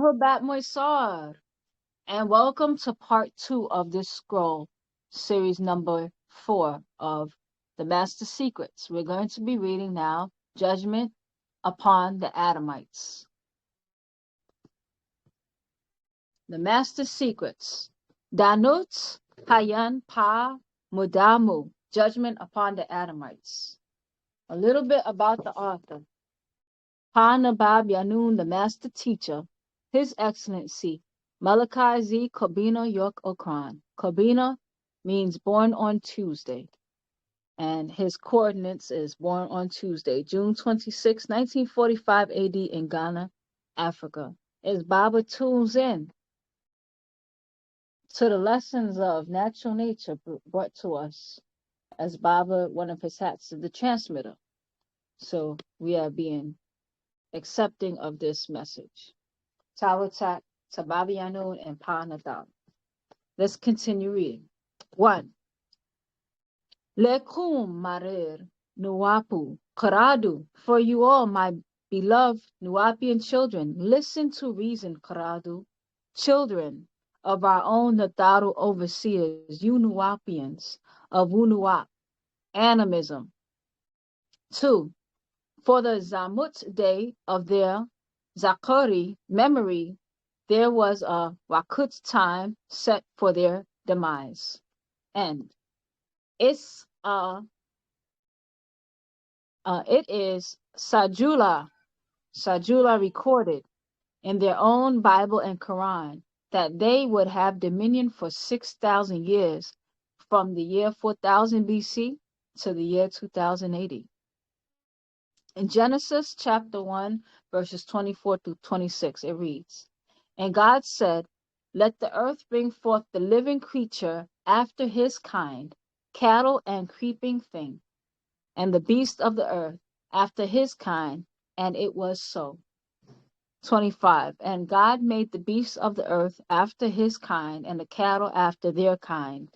Rahubat Moisar, and welcome to part 2 of this scroll, series number 4 of the Master Secrets. We're going to be reading now Judgment upon the Adamites. The Master Secrets. Danut Hayan Pa Mudamu, Judgment upon the Adamites. A little bit about the author. Pa Nabab Yanun, the Master Teacher, His Excellency Malachi Z. Kobina York Okran. Kobina means born on Tuesday, and his coordinates is born on Tuesday, June 26, 1945 AD in Ghana, Africa. As Baba tunes in to the lessons of natural nature brought to us, as Baba, one of his hats is the transmitter. So we are being accepting of this message. Tawatak, Tababianun, and Pa Nadal. Let's continue reading. 1. Lekum marir nuapu karadu. For you all, my beloved Nuapian children, listen to reason, karadu. Children of our own Nataru overseers, you Nuapians of Wunuap, animism. 2. For the Zamut day of their Zakari memory, there was a Wakut time set for their demise. And it is Sajula recorded in their own Bible and Quran that they would have dominion for 6,000 years from the year 4000 BC to the year 2080. In Genesis chapter 1, verses 24 through 26, it reads, And God said, Let the earth bring forth the living creature after his kind, cattle and creeping thing, and the beast of the earth after his kind, and it was so. 25. And God made the beasts of the earth after his kind, and the cattle after their kind,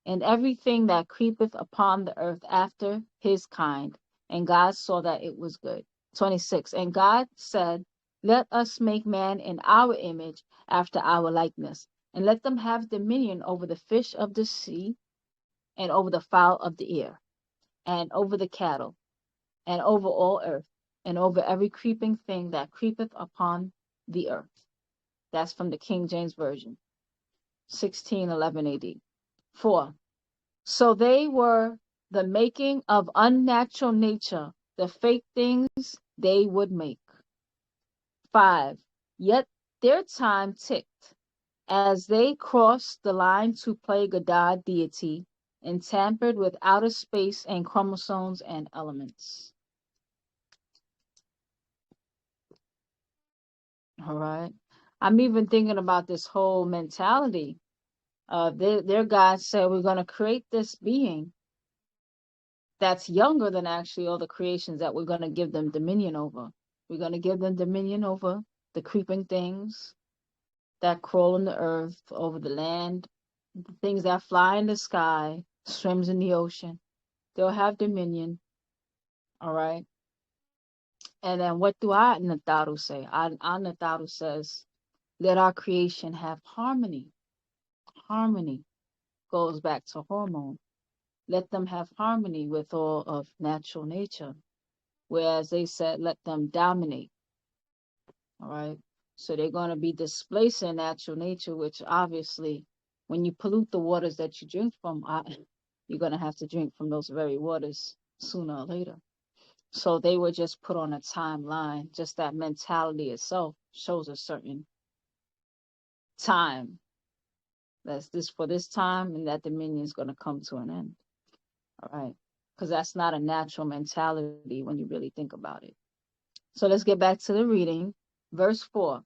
and everything that creepeth upon the earth after his kind. And God saw that it was good. 26. And God said, Let us make man in our image, after our likeness, and let them have dominion over the fish of the sea, and over the fowl of the air, and over the cattle, and over all earth, and over every creeping thing that creepeth upon the earth. That's from the King James Version, 1611 AD. 4. So they were the making of unnatural nature, the fake things they would make. 5. Yet their time ticked, as they crossed the line to play Gadad deity and tampered with outer space and chromosomes and elements. All right. I'm even thinking about this whole mentality. Their God said, we're going to create this being that's younger than actually all the creations that we're going to give them dominion over. We're going to give them dominion over the creeping things that crawl in the earth, over the land, the things that fly in the sky, swims in the ocean. They'll have dominion. All right. And then what do our Nataru say? Our Nataru says, let our creation have harmony. Harmony goes back to hormone. Let them have harmony with all of natural nature. Whereas they said, let them dominate. All right. So they're going to be displacing natural nature, which obviously, when you pollute the waters that you drink from, you're going to have to drink from those very waters sooner or later. So they were just put on a timeline. Just that mentality itself shows a certain time. That's this for this time, and that dominion is going to come to an end. All right. Because that's not a natural mentality when you really think about it. So let's get back to the reading. Verse 4.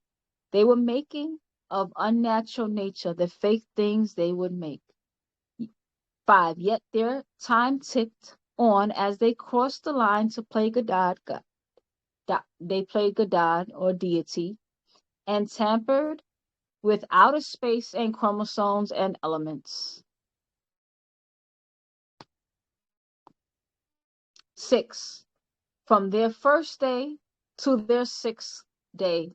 They were making of unnatural nature the fake things they would make. 5. Yet their time ticked on as they crossed the line to play Gadad. They played Gadad or deity and tampered with outer space and chromosomes and elements. 6. From their first day to their 6th day,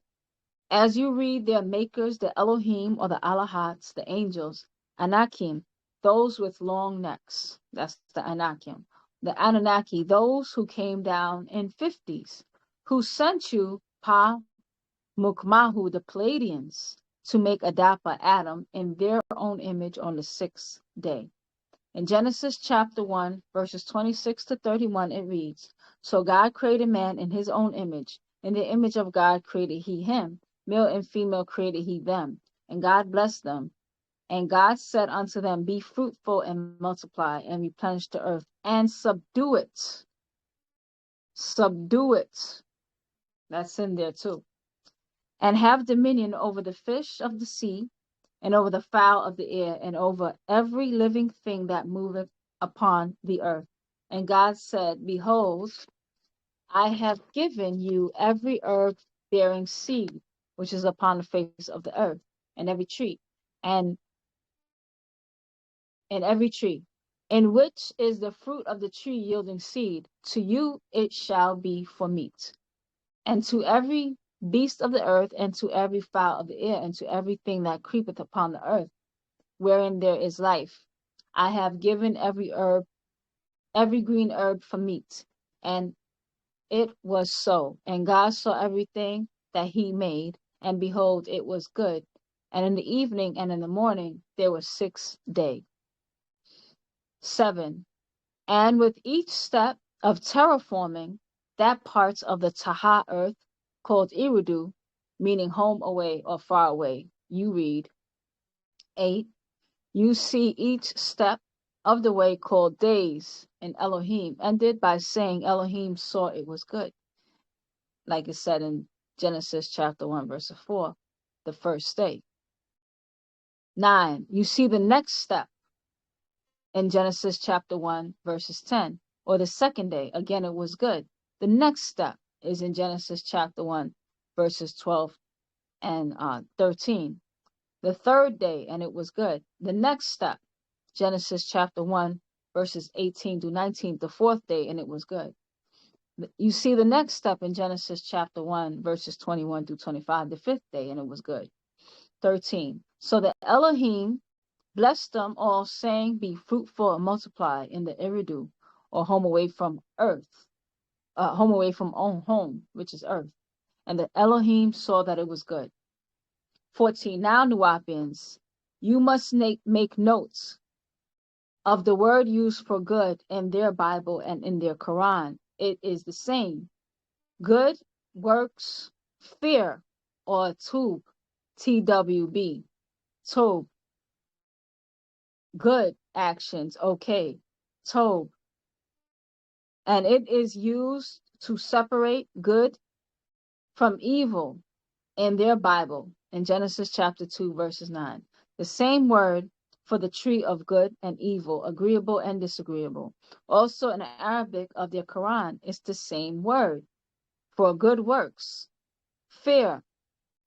As you read their makers, the Elohim or the Alahats, the angels, Anakim, those with long necks. That's the Anakim. The Anunnaki, those who came down in 50s, who sent you Pa Mukmahu, the Palladians, to make Adapa, Adam, in their own image on the sixth day. In Genesis chapter 1, verses 26 to 31, it reads, So God created man in his own image. In the image of God created he him. Male and female created he them. And God blessed them. And God said unto them, Be fruitful and multiply and replenish the earth and subdue it. Subdue it. That's in there too. And have dominion over the fish of the sea, and over the fowl of the air, and over every living thing that moveth upon the earth. And God said, Behold, I have given you every herb bearing seed, which is upon the face of the earth, and every tree, and every tree, in which is the fruit of the tree yielding seed. To you it shall be for meat. And to every beast of the earth, and to every fowl of the air, and to everything that creepeth upon the earth, wherein there is life, I have given every herb, every green herb for meat. And it was so. And God saw everything that he made, and behold, it was good. And in the evening and in the morning there was 6th day. 7. And with each step of terraforming, that parts of the Taha earth called Iridu, meaning home away or far away, you read. 8. You see each step of the way called days in Elohim ended by saying Elohim saw it was good. Like it said in Genesis chapter 1, verse 4, the first day. 9. You see the next step in Genesis chapter 1, verses 10, or the second day. Again, it was good. The next step is in Genesis chapter 1, verses 12 and 13. The third day, and it was good. The next step, Genesis chapter 1, verses 18 to 19, the fourth day, and it was good. You see the next step in Genesis chapter 1, verses 21 to 25, the fifth day, and it was good. 13. So the Elohim blessed them all, saying, Be fruitful and multiply in the Iridu, or home away from earth, home away from home, which is earth. And the Elohim saw that it was good. 14. Now, Nuapians, you must make notes of the word used for good in their Bible and in their Quran. It is the same. Good works, fear, or tub, TWB, tob. Good actions, okay, tob. And it is used to separate good from evil in their Bible in Genesis chapter 2, verses 9. The same word for the tree of good and evil, agreeable and disagreeable. Also in Arabic of their Quran, it's the same word for good works, fear,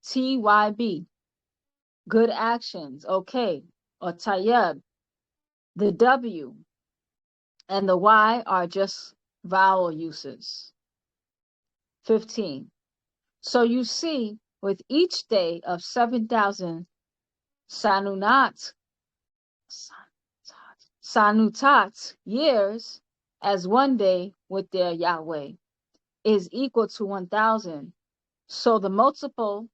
TYB, good actions, okay, or tayyib. The W and the Y are just vowel uses. 15. So you see, with each day of 7,000 Sanutat years, as one day with their Yahweh is equal to 1,000. So the multiple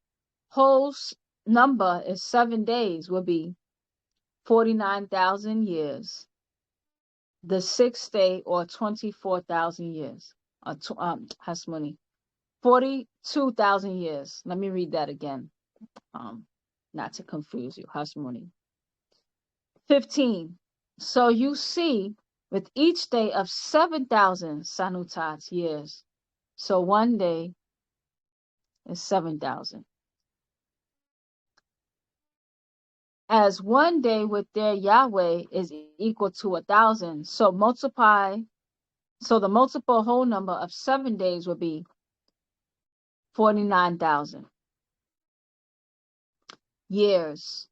whole number is 7 days will be 49,000 years. The sixth day, or 24,000 years, Hasmoni, 42,000 years. Let me read that again, not to confuse you. Hasmoni. 15. So you see, with each day of 7,000 Sanutat years, so one day is 7,000. As one day with their Yahweh is equal to 1,000, so the multiple whole number of 7 days will be 49,000 years.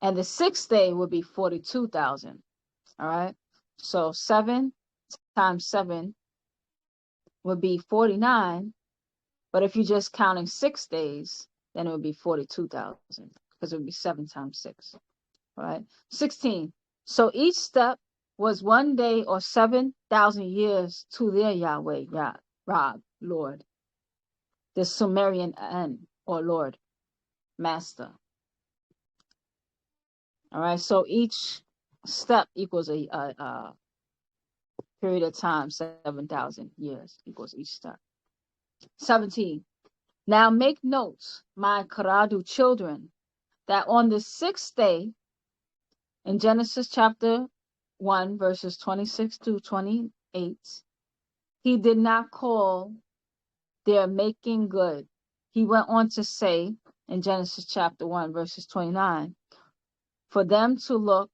And the sixth day will be 42,000. All right. So 7 times 7 would be 49. But if you're just counting 6 days, then it would be 42,000, because it would be 7 times 6. All right. 16. So each step was 1 day or 7,000 years to their Yahweh, Rob, Lord, the Sumerian N, or Lord, Master. All right. So each step equals a period of time, 7,000 years equals each step. 17. Now make notes, my Karadu children, that on the 6th day, in Genesis chapter 1, verses 26 to 28, he did not call their making good. He went on to say in Genesis chapter 1, verses 29, for them to look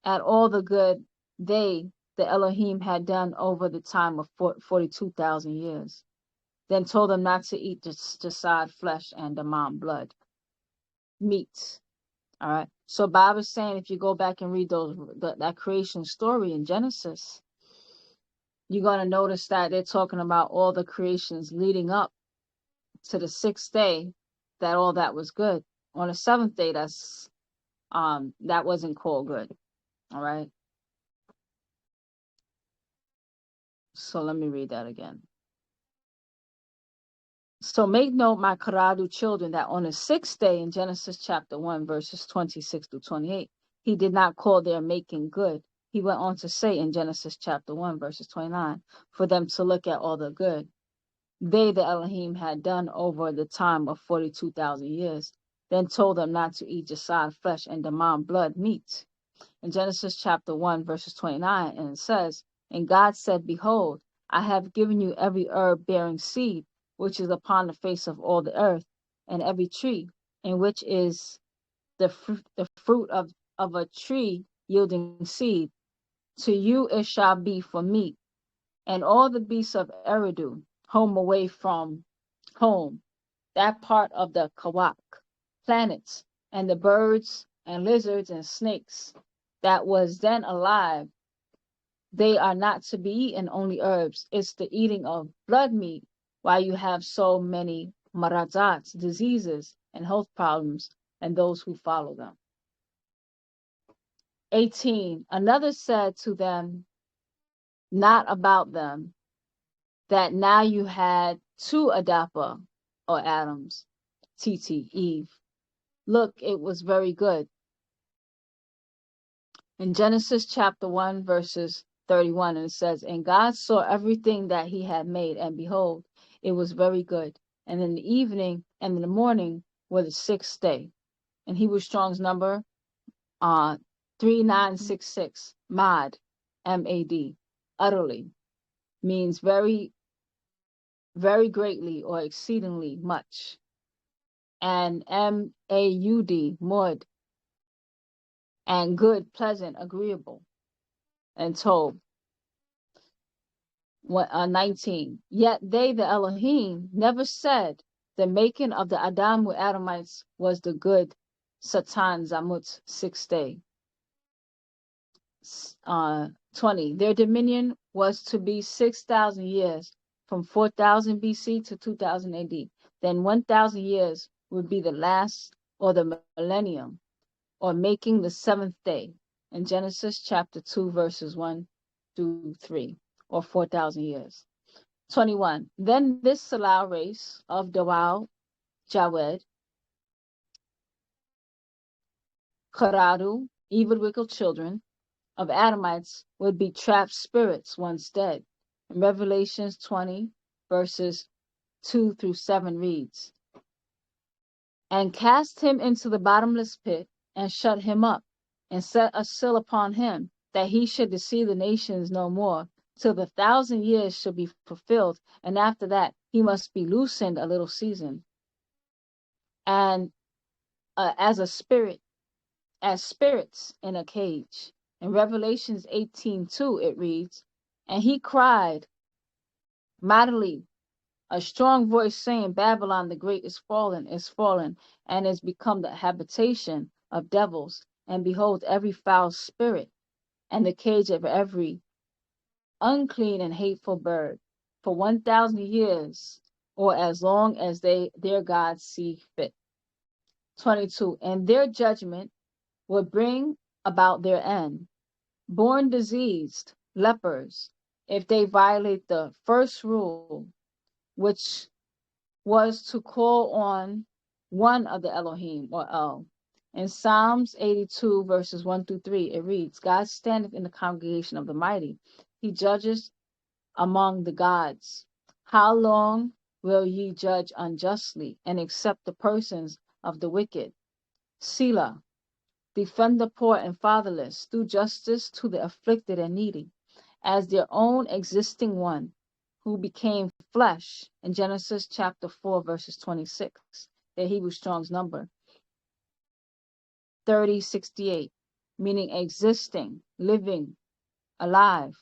at all the good they, the Elohim, had done over the time of 42,000 years. Then told them not to eat jasad flesh and damam blood, meat. All right. So Bob is saying, if you go back and read that creation story in Genesis, you're going to notice that they're talking about all the creations leading up to the 6th day, that all that was good. On the 7th day, that wasn't called good. All right. So let me read that again. So make note, my Karadu children, that on the 6th day in Genesis chapter 1, verses 26 to 28, he did not call their making good. He went on to say in Genesis chapter 1, verses 29, for them to look at all the good they, the Elohim, had done over the time of 42,000 years. Then told them not to eat jasad flesh and damam blood meat. In Genesis chapter 1, verses 29, and it says, and God said, behold, I have given you every herb bearing seed, which is upon the face of all the earth, and every tree, in which is the fruit of a tree yielding seed. To you it shall be for meat. And all the beasts of Eridu, home away from home, that part of the Kawak, planets, and the birds and lizards and snakes that was then alive, they are not to be eaten, only herbs. It's the eating of blood meat, while you have so many marazats, diseases, and health problems, and those who follow them. 18. Another said to them, not about them, that now you had 2 Adapa, or Adams, TT, Eve. Look, it was very good. In Genesis chapter 1, verses 31, and it says, and God saw everything that he had made, and behold, it was very good. And in the evening and in the morning were the 6th day. And Hebrew Strong's number 3966, Mad, M-A-D, utterly, means very, very greatly or exceedingly much. And M-A-U-D, Mud, and good, pleasant, agreeable. And told. 19. Yet they, the Elohim, never said the making of the Adamites was the good Satan Zamut's 6th day. 20. Their dominion was to be 6,000 years, from 4,000 BC to 2000 AD. Then 1,000 years would be the last, or the millennium, or making the 7th day. In Genesis chapter 2, verses 1 through 3. Or 4,000 years. 21. Then this Salau race of Dawal, Jawed, Karadu, evil wicked children of Adamites would be trapped spirits once dead. In Revelations 20, verses 2 through 7 reads, and cast him into the bottomless pit, and shut him up, and set a seal upon him, that he should deceive the nations no more, till the 1,000 years shall be fulfilled, and after that he must be loosened a little season. And as spirits in a cage. In Revelations 18:2 it reads, and he cried mightily, a strong voice saying, Babylon the great is fallen, and is become the habitation of devils, and behold, every foul spirit, and the cage of every unclean and hateful bird, for 1,000 years, or as long as their gods see fit. 22. And their judgment would bring about their end. Born diseased, lepers, if they violate the first rule, which was to call on one of the Elohim or El. In Psalms 82, verses 1 through 3, it reads, God standeth in the congregation of the mighty. He judges among the gods. How long will ye judge unjustly and accept the persons of the wicked? Selah, defend the poor and fatherless, do justice to the afflicted and needy, as their own existing one who became flesh in Genesis chapter 4, verses 26, the Hebrew Strong's number 3068, meaning existing, living, alive.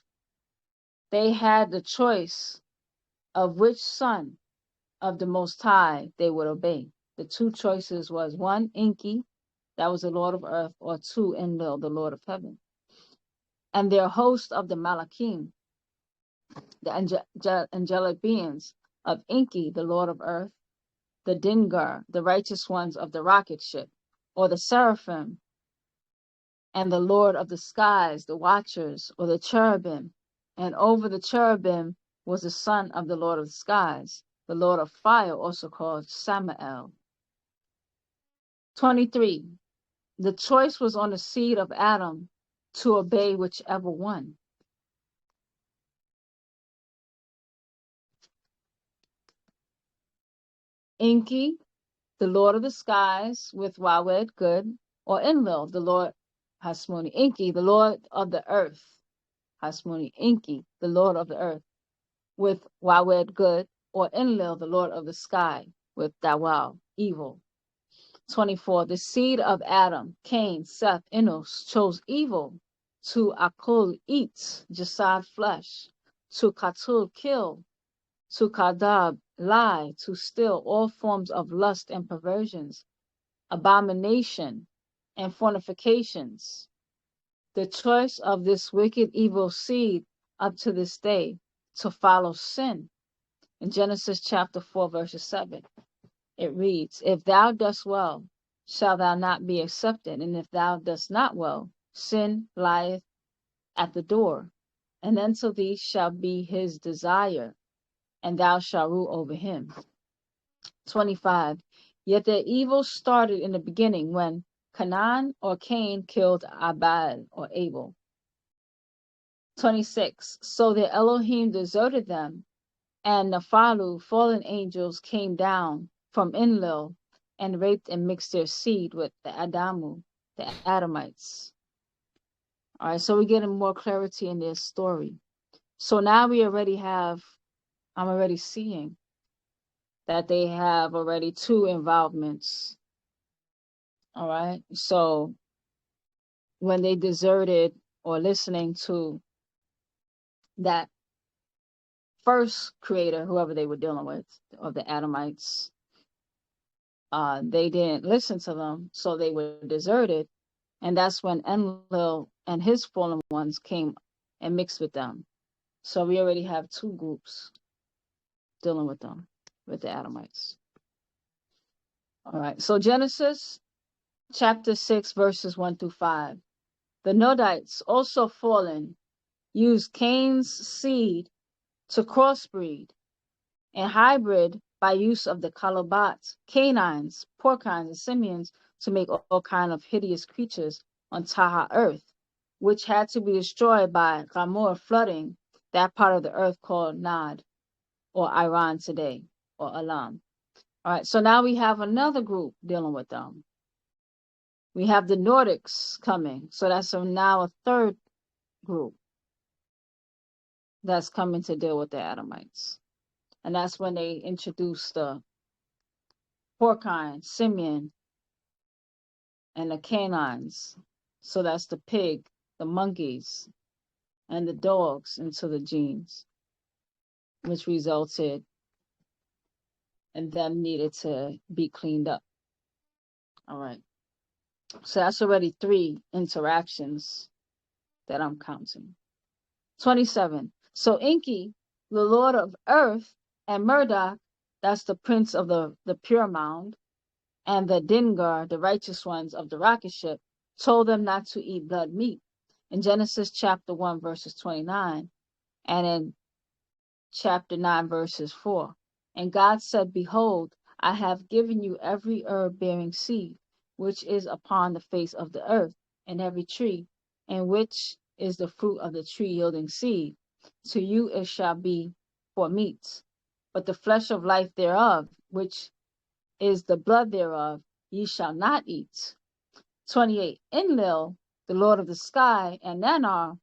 They had the choice of which son of the Most High they would obey. The two choices was one, Enki, that was the Lord of earth, or two, Enlil, the Lord of heaven. And their host of the Malachim, the angelic beings of Enki, the Lord of earth, the Dingar, the righteous ones of the rocket ship, or the seraphim, and the Lord of the skies, the watchers, or the cherubim. And over the cherubim was the son of the Lord of the skies, the Lord of fire, also called Samael. 23. The choice was on the seed of Adam to obey whichever one. Enki, the Lord of the skies, with Wawed, good, or Enlil, the Lord Hasmoni. Enki, the Lord of the earth. Hasmoni. Enki, the Lord of the earth, with Wawed, good, or Enlil, the Lord of the sky, with Dawal, evil. 24. The seed of Adam, Cain, Seth, Enos, chose evil. To Akul, eat, Jasad, flesh. To Katul, kill. To Kadab, lie, to steal, all forms of lust and perversions, abomination, and fornications. The choice of this wicked evil seed up to this day to follow sin. In Genesis chapter 4, verses 7, it reads, If thou dost well, shalt thou not be accepted, and if thou dost not well, sin lieth at the door, and unto thee shall be his desire, and thou shalt rule over him. 25. Yet their evil started in the beginning when Canaan or Cain killed Abel or Abel. 26. So the Elohim deserted them, and Nephalu, fallen angels, came down from Enlil and raped and mixed their seed with the Adamu, the Adamites. All right, so we're getting more clarity in this story. So now we already have, I'm already seeing that they have already two involvements. All right, so when they deserted or listening to that first creator, whoever they were dealing with, of the Adamites, they didn't listen to them, so they were deserted. And that's when Enlil and his fallen ones came and mixed with them. So we already have two groups dealing with them, with the Adamites. All right, so Genesis chapter 6, verses 1 through 5. The Nodites, also fallen, used Cain's seed to crossbreed and hybrid by use of the Calabats, canines, porcines, and simians to make all kinds of hideous creatures on Taha earth, which had to be destroyed by Gamor flooding that part of the earth called Nod, or Iran today, or Alam. All right, so now we have another group dealing with them. We have the Nordics coming, so that's now a third group that's coming to deal with the Adamites. And that's when they introduced the porcine, simian, and the canines. So that's the pig, the monkeys, and the dogs into the genes, which resulted in them needed to be cleaned up. All right. So that's already 3 interactions that I'm counting. 27. So Enki, the Lord of Earth, and Murdoch, that's the prince of the pure mound, And the Dingar, the righteous ones of the rocket ship, told them not to eat blood meat. In Genesis chapter 1, verses 29, and in chapter 9, verses 4. And God said, Behold, I have given you every herb bearing seed, which is upon the face of the earth, and every tree, and which is the fruit of the tree yielding seed. To you it shall be for meats. But the flesh of life thereof, which is the blood thereof, ye shall not eat. 28. Enlil, the Lord of the sky, and Nanar,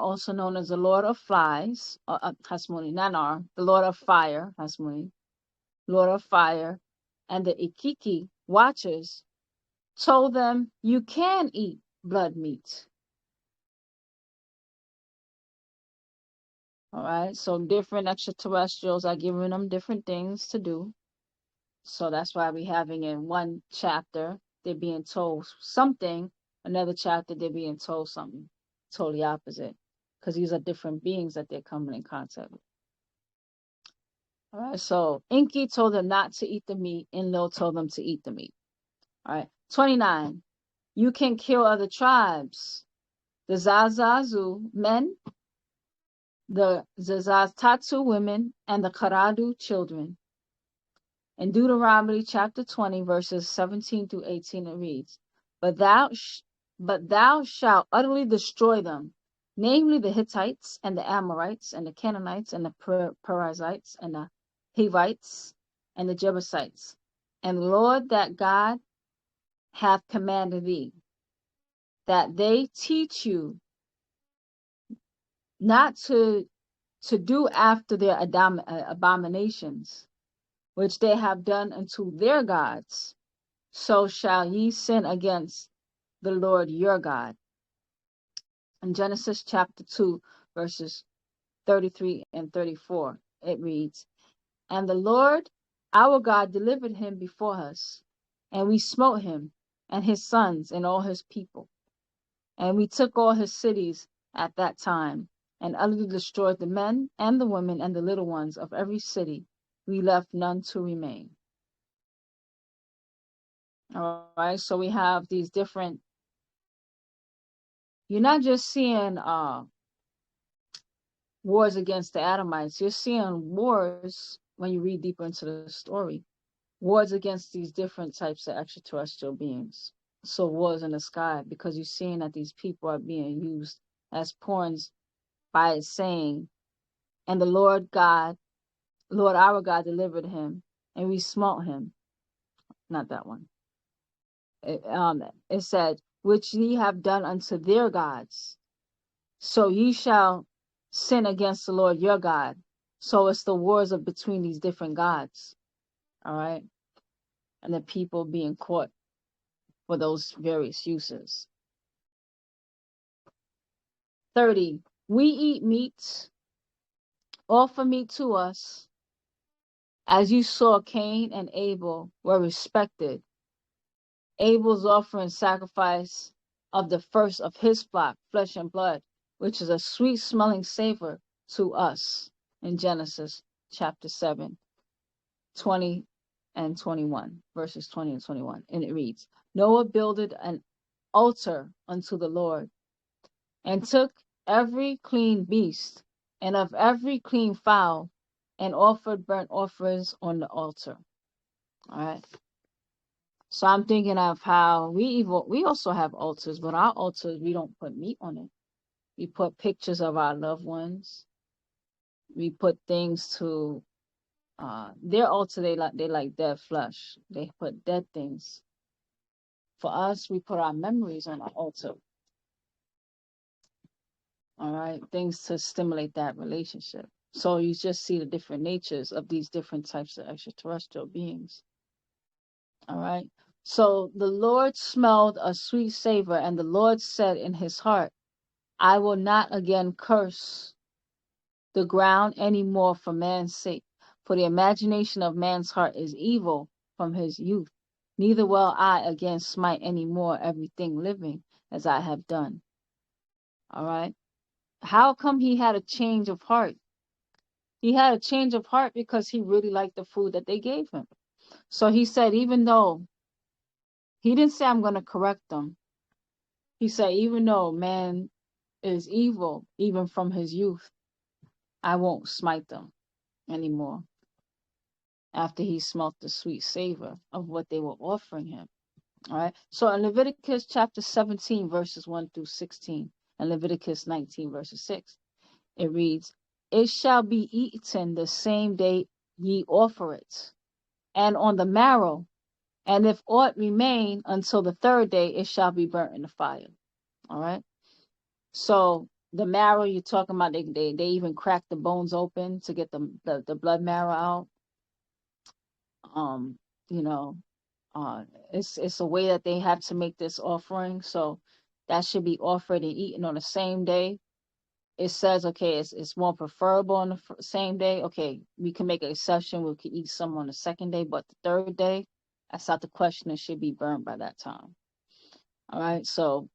also known as the Lord of flies, Hasmoni, Nanar, the Lord of fire, Hasmoni, Lord of fire, and the Ikiki watchers told them, you can eat blood meat. All right, so different extraterrestrials are giving them different things to do. So that's why we're having in one chapter, they're being told something, another chapter, they're being told something totally opposite, because these are different beings that they're coming in contact with. All right, so Enki told them not to eat the meat, Enlil told them to eat the meat. All right, 29. You can kill other tribes. The Zazazu men, the Zazatatu women, and the Karadu children. In Deuteronomy chapter 20, verses 17 through 18, it reads, But thou shalt utterly destroy them, namely the Hittites, and the Amorites, and the Canaanites, and the Perizzites, and the Hivites, and the Jebusites. And the Lord that God hath commanded thee, that they teach you not to do after their abominations, which they have done unto their gods, so shall ye sin against the Lord your God. In Genesis chapter 2, verses 33 and 34, it reads, And the Lord our God delivered him before us, and we smote him, and his sons, and all his people. And we took all his cities at that time, and utterly destroyed the men, and the women, and the little ones of every city. We left none to remain. All right, so we have these different, you're not just seeing wars against the Adamites, you're seeing wars, when you read deeper into the story, wars against these different types of extraterrestrial beings. So wars in the sky, because you're seeing that these people are being used as pawns by it saying, and the Lord our God delivered him, and we smote him. Not that one. It said, which ye have done unto their gods. So ye shall sin against the Lord your God. So it's the wars of between these different gods. All right. And the people being caught for those various uses. 30. We eat meat, offer meat to us, as you saw Cain and Abel were respected. Abel's offering sacrifice of the first of his flock, flesh and blood, which is a sweet smelling savor to us, in Genesis chapter 7, 20 and 21, verses 20 and 21. And it reads, Noah builded an altar unto the Lord, and took every clean beast, and of every clean fowl, and offered burnt offerings on the altar. All right. So I'm thinking of how we also have altars, but our altars, we don't put meat on it. We put pictures of our loved ones. We put things to their altar. They like dead flesh. They put dead things. For us, we put our memories on our altar. All right, things to stimulate that relationship. So you just see the different natures of these different types of extraterrestrial beings. All right. So the Lord smelled a sweet savor, and the Lord said in his heart, I will not again curse the ground any more for man's sake, for the imagination of man's heart is evil from his youth. Neither will I again smite any more everything living as I have done. All right. How come he had a change of heart? He had a change of heart because he really liked the food that they gave him. So he said, even though he didn't say I'm going to correct them, he said, even though man is evil, even from his youth, I won't smite them anymore after he smelt the sweet savor of what they were offering him. All right. So in Leviticus chapter 17, verses 1 through 16, and Leviticus 19, verses 6, it reads, "It shall be eaten the same day ye offer it, and on the marrow, and if aught remain until the third day, it shall be burnt in the fire." All right. So the marrow you're talking about, they even crack the bones open to get the blood marrow out. Um, you know, it's a way that they have to make this offering. So that should be offered and eaten on the same day. It says, okay, it's more preferable on the same day. Okay, we can make an exception. We could eat some on the second day, but the third day, that's not the question. It should be burned by that time. All right, so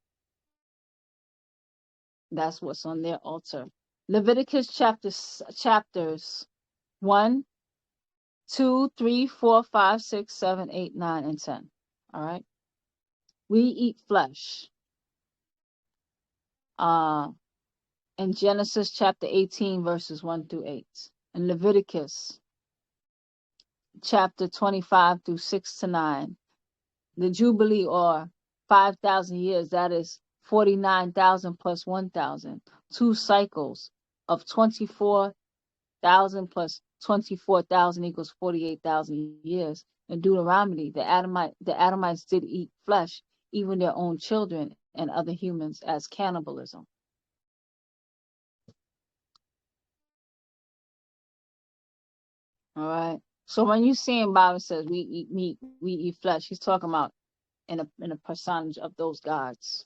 that's what's on their altar. Leviticus chapters 1, 2, 3, 4, 5, 6, 7, 8, 9, and 10. All right. We eat flesh. In Genesis chapter 18, verses 1 through 8. In Leviticus chapter 25 through 6 to 9. The Jubilee, or 5,000 years, that is 49,000 plus 1,000. 2 cycles of 24,000 plus 24,000 equals 48,000 years. In Deuteronomy, the Adamites did eat flesh, even their own children and other humans, as cannibalism. All right. So when you see in Bible says we eat meat, we eat flesh, he's talking about in a percentage of those gods.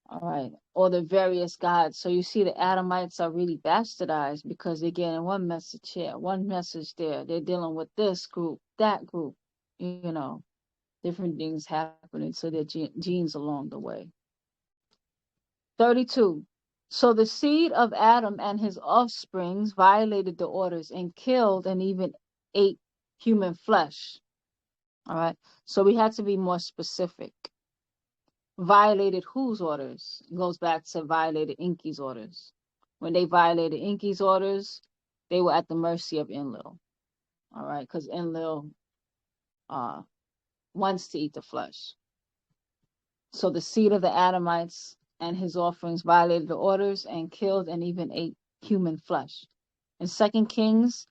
All right. Or the various gods. So you see the Adamites are really bastardized because they're getting one message here, one message there. They're dealing with this group, that group, different things happening to their genes along the way. 32. So the seed of Adam and his offsprings violated the orders and killed and even ate human flesh. All right. So we had to be more specific. Violated whose orders? It goes back to violated Inky's orders. When they violated Inky's orders, they were at the mercy of Enlil. All right. Because Enlil wants to eat the flesh. So the seed of the Adamites and his offerings violated the orders and killed and even ate human flesh. In 2 Kings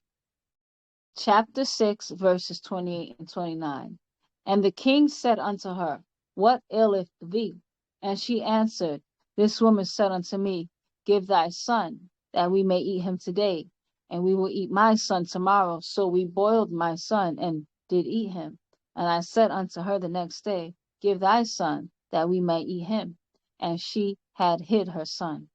chapter 6, verses 28 and 29. And the king said unto her, What aileth thee? And she answered, This woman said unto me, Give thy son, that we may eat him today, and we will eat my son tomorrow. So we boiled my son and did eat him. And I said unto her the next day, Give thy son, that we may eat him. And she had hid her son.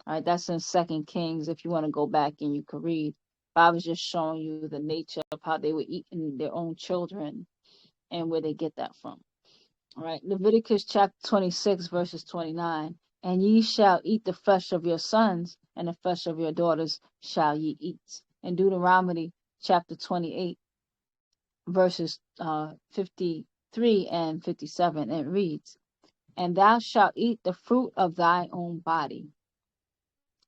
All right, that's in 2 Kings. If you want to go back and you can read. I was just showing you the nature of how they were eating their own children and where they get that from. All right, Leviticus chapter 26, verses 29. And ye shall eat the flesh of your sons, and the flesh of your daughters shall ye eat. In Deuteronomy chapter 28, verses 53 and 57, it reads, And thou shalt eat the fruit of thy own body,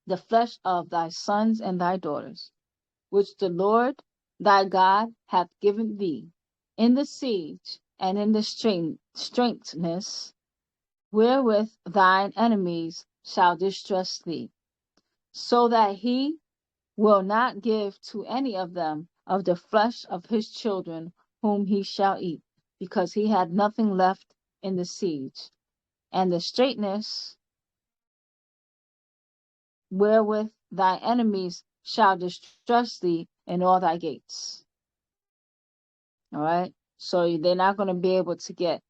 the flesh of thy sons and thy daughters, which the Lord thy God hath given thee in the siege and in the straitness wherewith thine enemies shall distress thee, so that he will not give to any of them of the flesh of his children whom he shall eat, because he had nothing left in the siege, and the straitness wherewith thy enemies shall distress thee in all thy gates. All right. So they're not going to be able to get,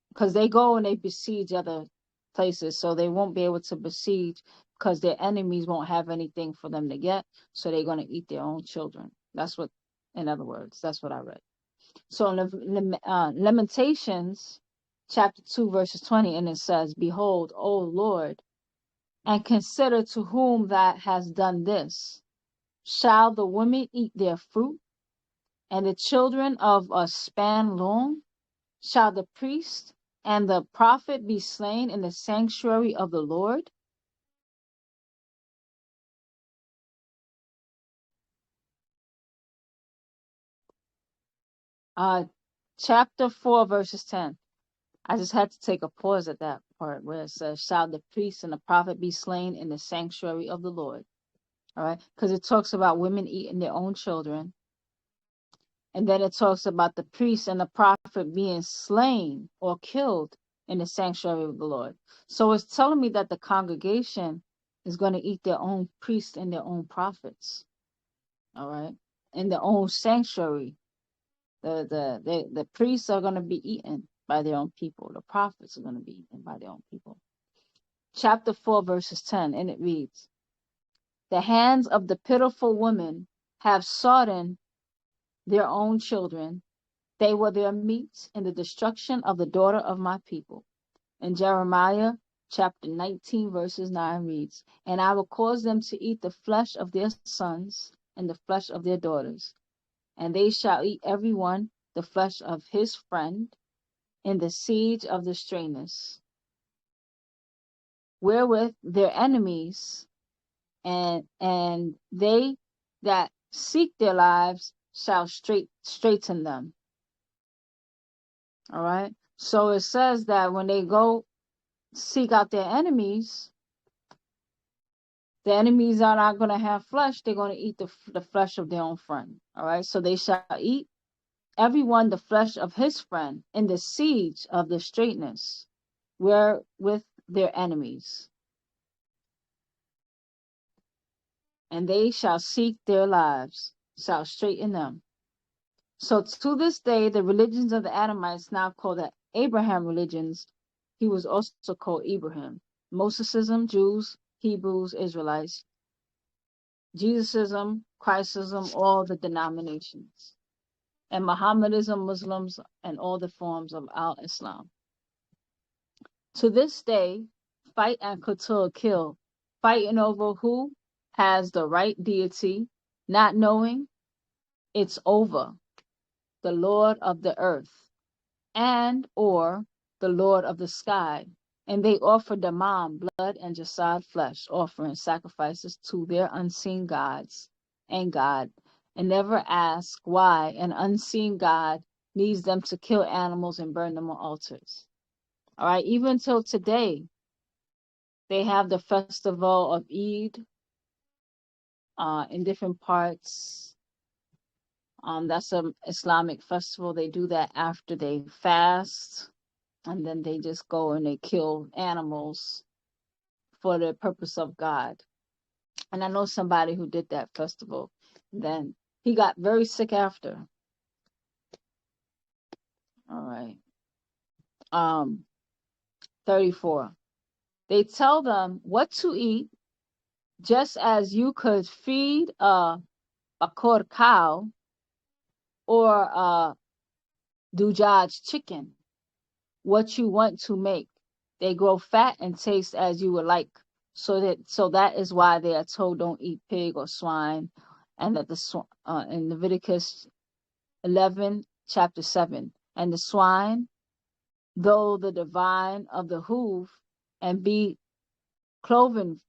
because they go and they besiege other places. So they won't be able to besiege because their enemies won't have anything for them to get. So they're going to eat their own children. That's what, in other words, that's what I read. So in Lamentations chapter 2, verses 20, and it says, Behold, O Lord, and consider to whom that has done this. Shall the women eat their fruit, And the children of a span long shall the priest and the prophet be slain in the sanctuary of the Lord? Uh, chapter 4, verses 10. I just had to take a pause at that part where it says, shall the priest and the prophet be slain in the sanctuary of the Lord? All right. Because it talks about women eating their own children. And then it talks about the priest and the prophet being slain or killed in the sanctuary of the Lord. So it's telling me that the congregation is going to eat their own priests and their own prophets. All right. In their own sanctuary. The priests are going to be eaten by their own people. The prophets are going to be eaten by their own people. Chapter 4, verses 10, and it reads, the hands of the pitiful women have sodden their own children. They were their meats in the destruction of the daughter of my people. And Jeremiah chapter 19, verses 9 reads, and I will cause them to eat the flesh of their sons and the flesh of their daughters, and they shall eat every one the flesh of his friend in the siege of the strainers, wherewith their enemies and they that seek their lives shall straighten them. All right. So it says that when they go seek out their enemies, the enemies are not going to have flesh. They're going to eat the flesh of their own friend. All right. So they shall eat everyone the flesh of his friend in the siege of the straightness, wherewith their enemies. And they shall seek their lives, shall straighten them. So to this day, the religions of the Adamites, now called the Abraham religions, he was also called Ibrahim. Mosesism, Jews, Hebrews, Israelites, Jesusism, Christism, all the denominations, and Mohammedanism, Muslims, and all the forms of al-Islam. To this day, fight and kill, fighting over who has the right deity, not knowing it's over, the Lord of the earth, and or the Lord of the sky. And they offer damam, blood, and jasad, flesh, offering sacrifices to their unseen gods and God, and never ask why an unseen God needs them to kill animals and burn them on altars. All right, even till today, they have the festival of Eid in different parts. That's an Islamic festival. They do that after they fast, and then they just go and they kill animals for the purpose of God. And I know somebody who did that festival. Then he got very sick after. All right. 34. They tell them what to eat, just as you could feed a bakor cow or a dujaj chicken what you want to make. They grow fat and taste as you would like. So that is why they are told don't eat pig or swine, and that in Leviticus 11 chapter 7, and the swine, though the divine of the hoof, and be cloven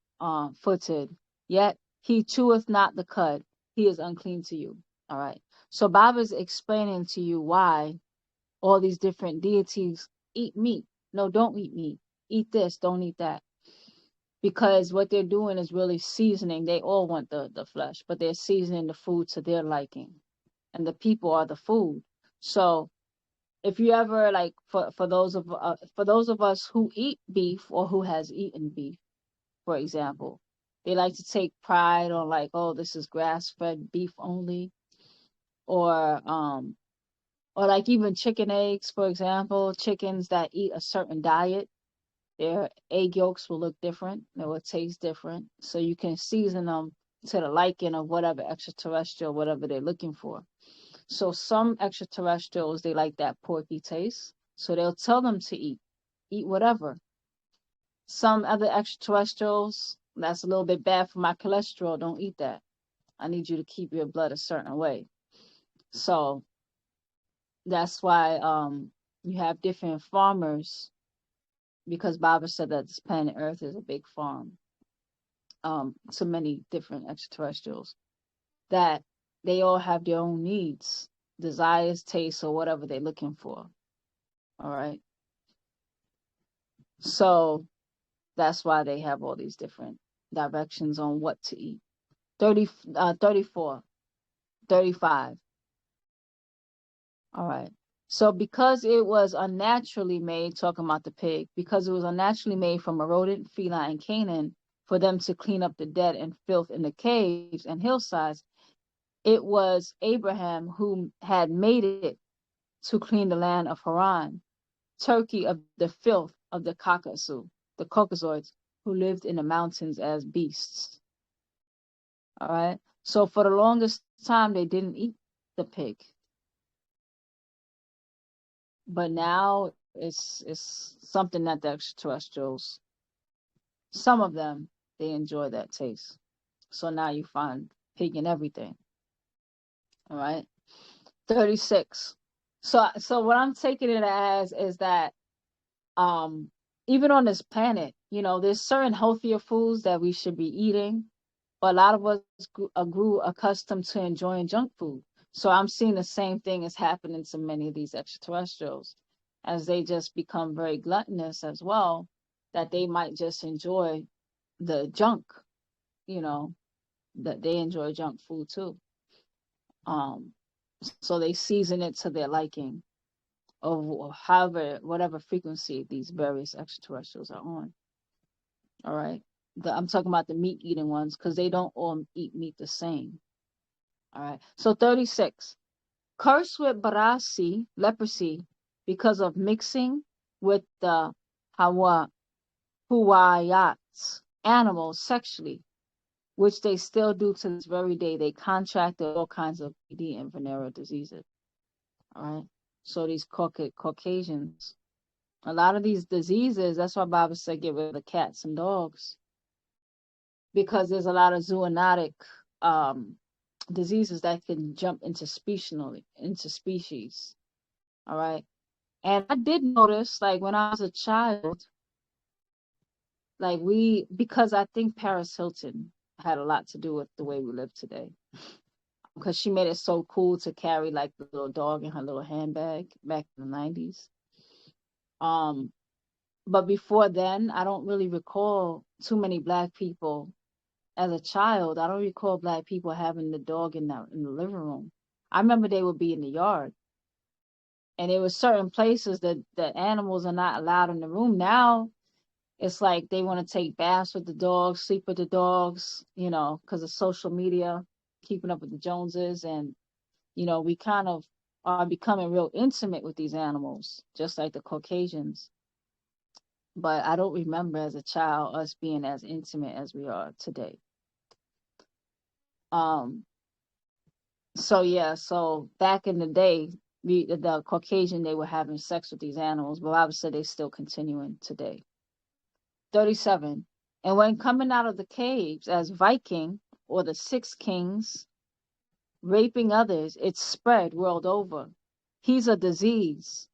footed, yet he cheweth not the cud, he is unclean to you. All right. So Bob is explaining to you why all these different deities eat meat. No, don't eat meat. Eat this, don't eat that. Because what they're doing is really seasoning. They all want the flesh, but they're seasoning the food to their liking. And the people are the food. So if you ever like for those of us who eat beef or who has eaten beef, for example, they like to take pride on like, oh, this is grass-fed beef only, or like even chicken eggs, for example, chickens that eat a certain diet, their egg yolks will look different, they will taste different. So you can season them to the liking of whatever extraterrestrial, whatever they're looking for. So some extraterrestrials, they like that porky taste. So they'll tell them to eat whatever. Some other extraterrestrials, that's a little bit bad for my cholesterol. Don't eat that. I need you to keep your blood a certain way. So that's why you have different farmers, because Baba said that this planet Earth is a big farm, to many different extraterrestrials, that they all have their own needs, desires, tastes, or whatever they're looking for. All right. So that's why they have all these different directions on what to eat. 34, 35. All right. So because it was unnaturally made, talking about the pig, because it was unnaturally made from a rodent, feline, and canine for them to clean up the dead and filth in the caves and hillsides, it was Abraham who had made it to clean the land of Haran, Turkey, of the filth of the Caucasoids, who lived in the mountains as beasts. All right. So for the longest time, they didn't eat the pig, but now it's something that the extraterrestrials, some of them, they enjoy that taste. So now you find pig in everything. All right. 36. So what I'm taking it as is that um even on this planet, there's certain healthier foods that we should be eating, but a lot of us grew accustomed to enjoying junk food. So I'm seeing the same thing is happening to many of these extraterrestrials, as they just become very gluttonous as well, that they might just enjoy the junk, you know, that they enjoy junk food too. Um, so they season it to their liking, or however, whatever frequency these various extraterrestrials are on. All right. I'm talking about the meat eating ones, because they don't all eat meat the same. All right. So 36. Cursed with barasi, leprosy, because of mixing with the Huayats, animals sexually, which they still do to this very day. They contracted all kinds of PD and venereal diseases. All right. So these Caucasians, a lot of these diseases, that's why Baba said get rid of the cats and dogs, because there's a lot of zoonotic um, diseases that can jump into species. All right. And I did notice, like when I was a child, like because I think Paris Hilton had a lot to do with the way we live today, because she made it so cool to carry like the little dog in her little handbag back in the 90s. Um, but before then, I don't really recall too many Black people. As a child, I don't recall Black people having the dog in the living room. I remember they would be in the yard, and there were certain places that animals are not allowed in the room. Now it's like they want to take baths with the dogs, sleep with the dogs, because of social media, keeping up with the Joneses, and we kind of are becoming real intimate with these animals, just like the Caucasians. But I don't remember as a child us being as intimate as we are today. Um, so yeah, so back in the day, the Caucasian, they were having sex with these animals, but obviously they still continuing today. 37. And when coming out of the caves as Viking or the Six Kings, raping others, it's spread world over. He's a disease,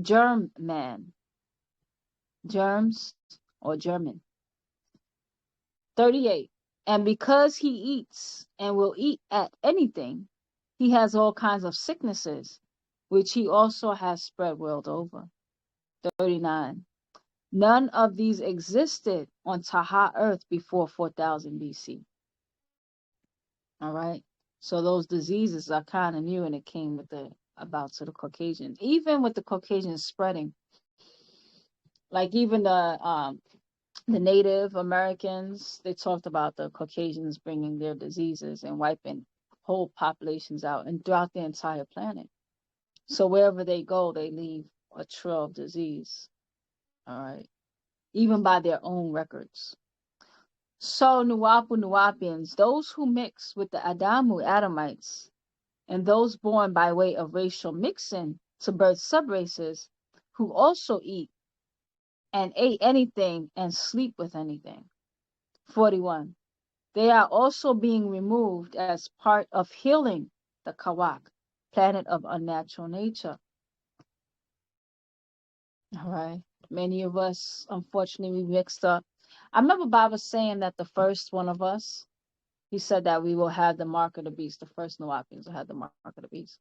germ man, germs or German. 38. And because he eats and will eat at anything, he has all kinds of sicknesses, which he also has spread world over. 39. None of these existed on Taha Earth before 4000 BC. All right. So those diseases are kind of new, and it came with to the Caucasians. Even with the Caucasians spreading, like even the Native Americans, they talked about the Caucasians bringing their diseases and wiping whole populations out and throughout the entire planet. So wherever they go, they leave a trail of disease. All right. Even by their own records. So Nuwapians, those who mix with the Adamites, and those born by way of racial mixing to birth subraces, who also eat and ate anything and sleep with anything. 41. They are also being removed as part of healing the Kawak, planet of unnatural nature. All right. Many of us, unfortunately, we mixed up. I remember Baba saying that the first one of us, he said that we will have the mark of the beast. The first Nuwapians will have the mark of the beast.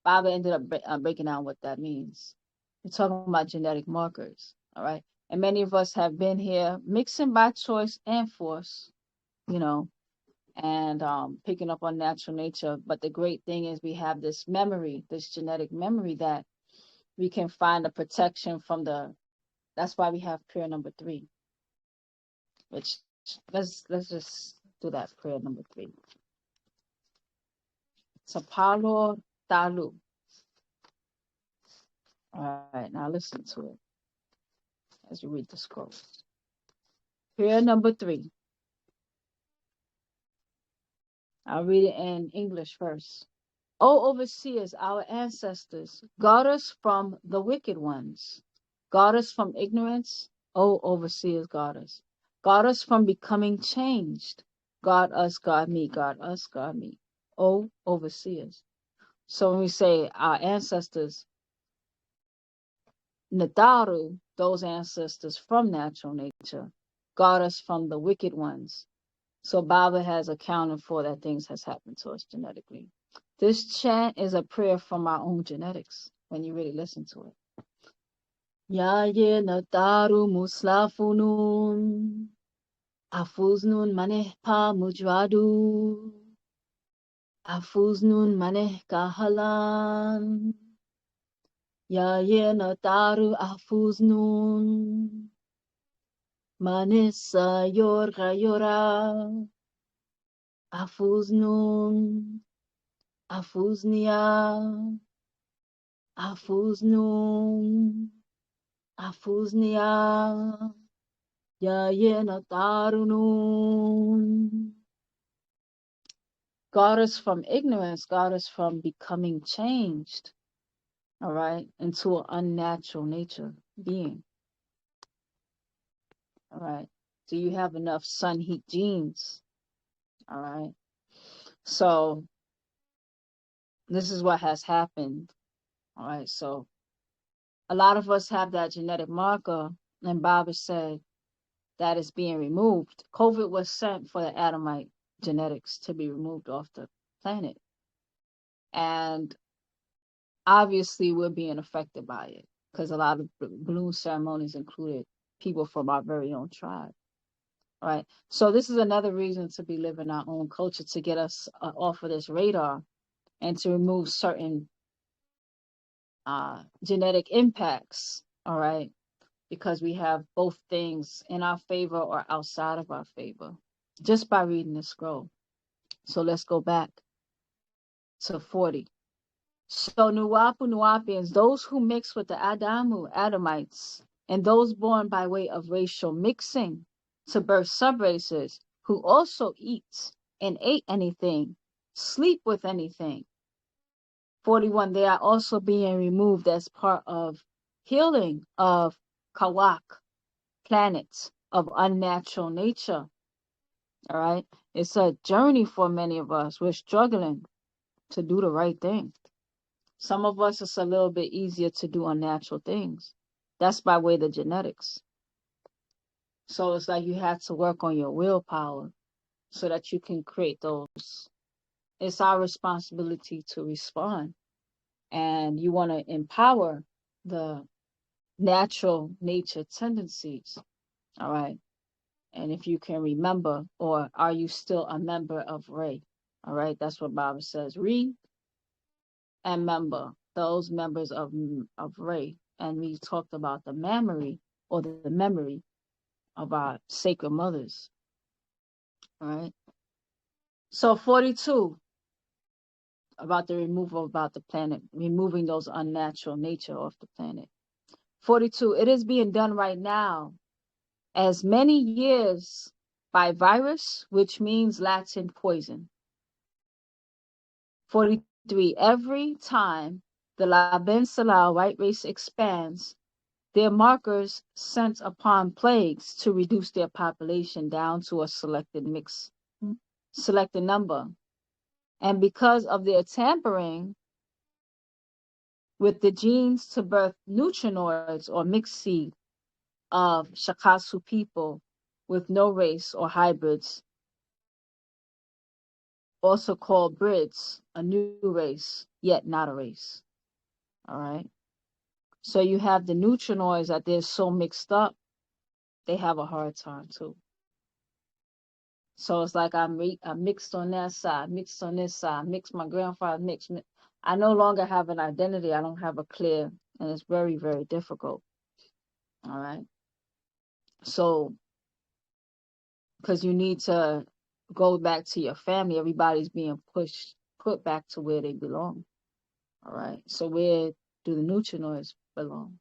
Baba ended up breaking down what that means. We're talking about genetic markers. All right. And many of us have been here mixing by choice and force, you know, and picking up on natural nature. But the great thing is we have this memory, this genetic memory that we can find a protection from the. That's why we have prayer number 3, which let's just do that prayer number 3. Sapalo Talu. All right, now listen to it as you read the scrolls. Prayer number 3. I'll read it in English first. O overseers, our ancestors, guard us from the wicked ones. Guard us from ignorance. O overseers, guard us. Guard us from becoming changed. Guard us, guard me, guard us, guard me. O overseers. So when we say our ancestors, Nadaru, those ancestors from natural nature, guard us from the wicked ones. So Baba has accounted for that things has happened to us genetically. This chant is a prayer from our own genetics when you really listen to it. Ya ye Nadaru muslafunun, afuznun manehpa mujwadu, afuznun maneh kahalan. Ya ye Nadaru afuznun, manesa yorga yora, afuznun, afuznia, afuznun, afuznia, ya ye Nadarunun. Guard us from ignorance, guard us from becoming changed, all right, into an unnatural nature being. All right. Do you have enough sun heat genes? All right. So this is what has happened. All right. So a lot of us have that genetic marker, and Baba said that is being removed. COVID was sent for the Adamite genetics to be removed off the planet. And obviously we're being affected by it because a lot of balloon ceremonies included people from our very own tribe. All right. So this is another reason to be living our own culture, to get us off of this radar and to remove certain genetic impacts. All right. Because we have both things in our favor or outside of our favor just by reading the scroll. So let's go back to 40. So Nuwapians, those who mix with the Adamites, and those born by way of racial mixing to birth subraces who also eat and ate anything, sleep with anything. 41, they are also being removed as part of healing of Kawak, planets of unnatural nature. All right. It's a journey for many of us. We're struggling to do the right thing. Some of us, it's a little bit easier to do unnatural things. That's by way of the genetics. So it's like you have to work on your willpower so that you can create those. It's our responsibility to respond. And you want to empower the natural nature tendencies. All right. And if you can remember, or are you still a member of Ray? All right. That's what Baba says. Read and member, those members of Ray. And we talked about the memory or the memory of our sacred mothers. All right. So 42, about the removal about the planet, removing those unnatural nature off the planet. 42, it is being done right now as many years by virus, which means Latin poison. 43, every time the Laben Salah white race expands, their markers sent upon plagues to reduce their population down to a selected number. And because of their tampering with the genes to birth neutrinoids or mixed seed of Shakasu people with no race or hybrids, also called Brids, a new race, yet not a race. All right. So you have the neutrinoids that they're so mixed up, they have a hard time too. So it's like I mixed on that side, mixed on this side, mixed my grandfather, mixed. I no longer have an identity. I don't have a clear, and it's very, very difficult. All right. So, because you need to go back to your family, everybody's being put back to where they belong. All right. So where do the neutrinoids belong?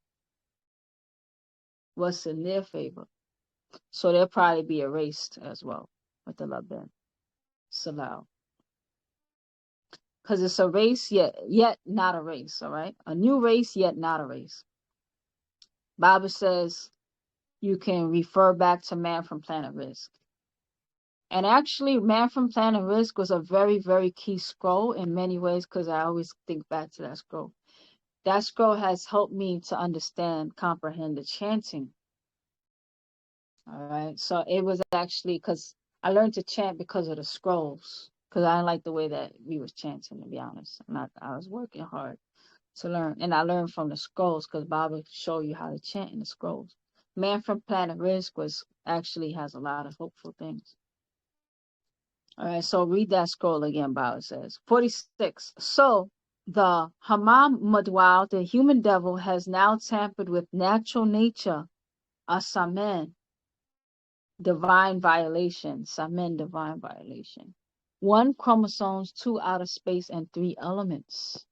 What's in their favor? So they'll probably be erased as well with the Laben. Salau. Because it's a race yet not a race, all right? A new race yet not a race. Bible says you can refer back to Man from Planet Risk. And actually, Man from Planet Risk was a very, very key scroll in many ways, because I always think back to that scroll. That scroll has helped me to understand, comprehend the chanting. All right. So it was actually because I learned to chant because of the scrolls, because I didn't like the way that we was chanting, to be honest. I was working hard to learn, and I learned from the scrolls, because Bible show you how to chant in the scrolls. Man from Planet Risk was actually has a lot of hopeful things. All right, so read that scroll again. Bible says 46. So the Hamam Madwal, the human devil, has now tampered with natural nature, a samen, divine violation, samen, divine violation. 1 chromosomes, 2 outer space, and 3 elements.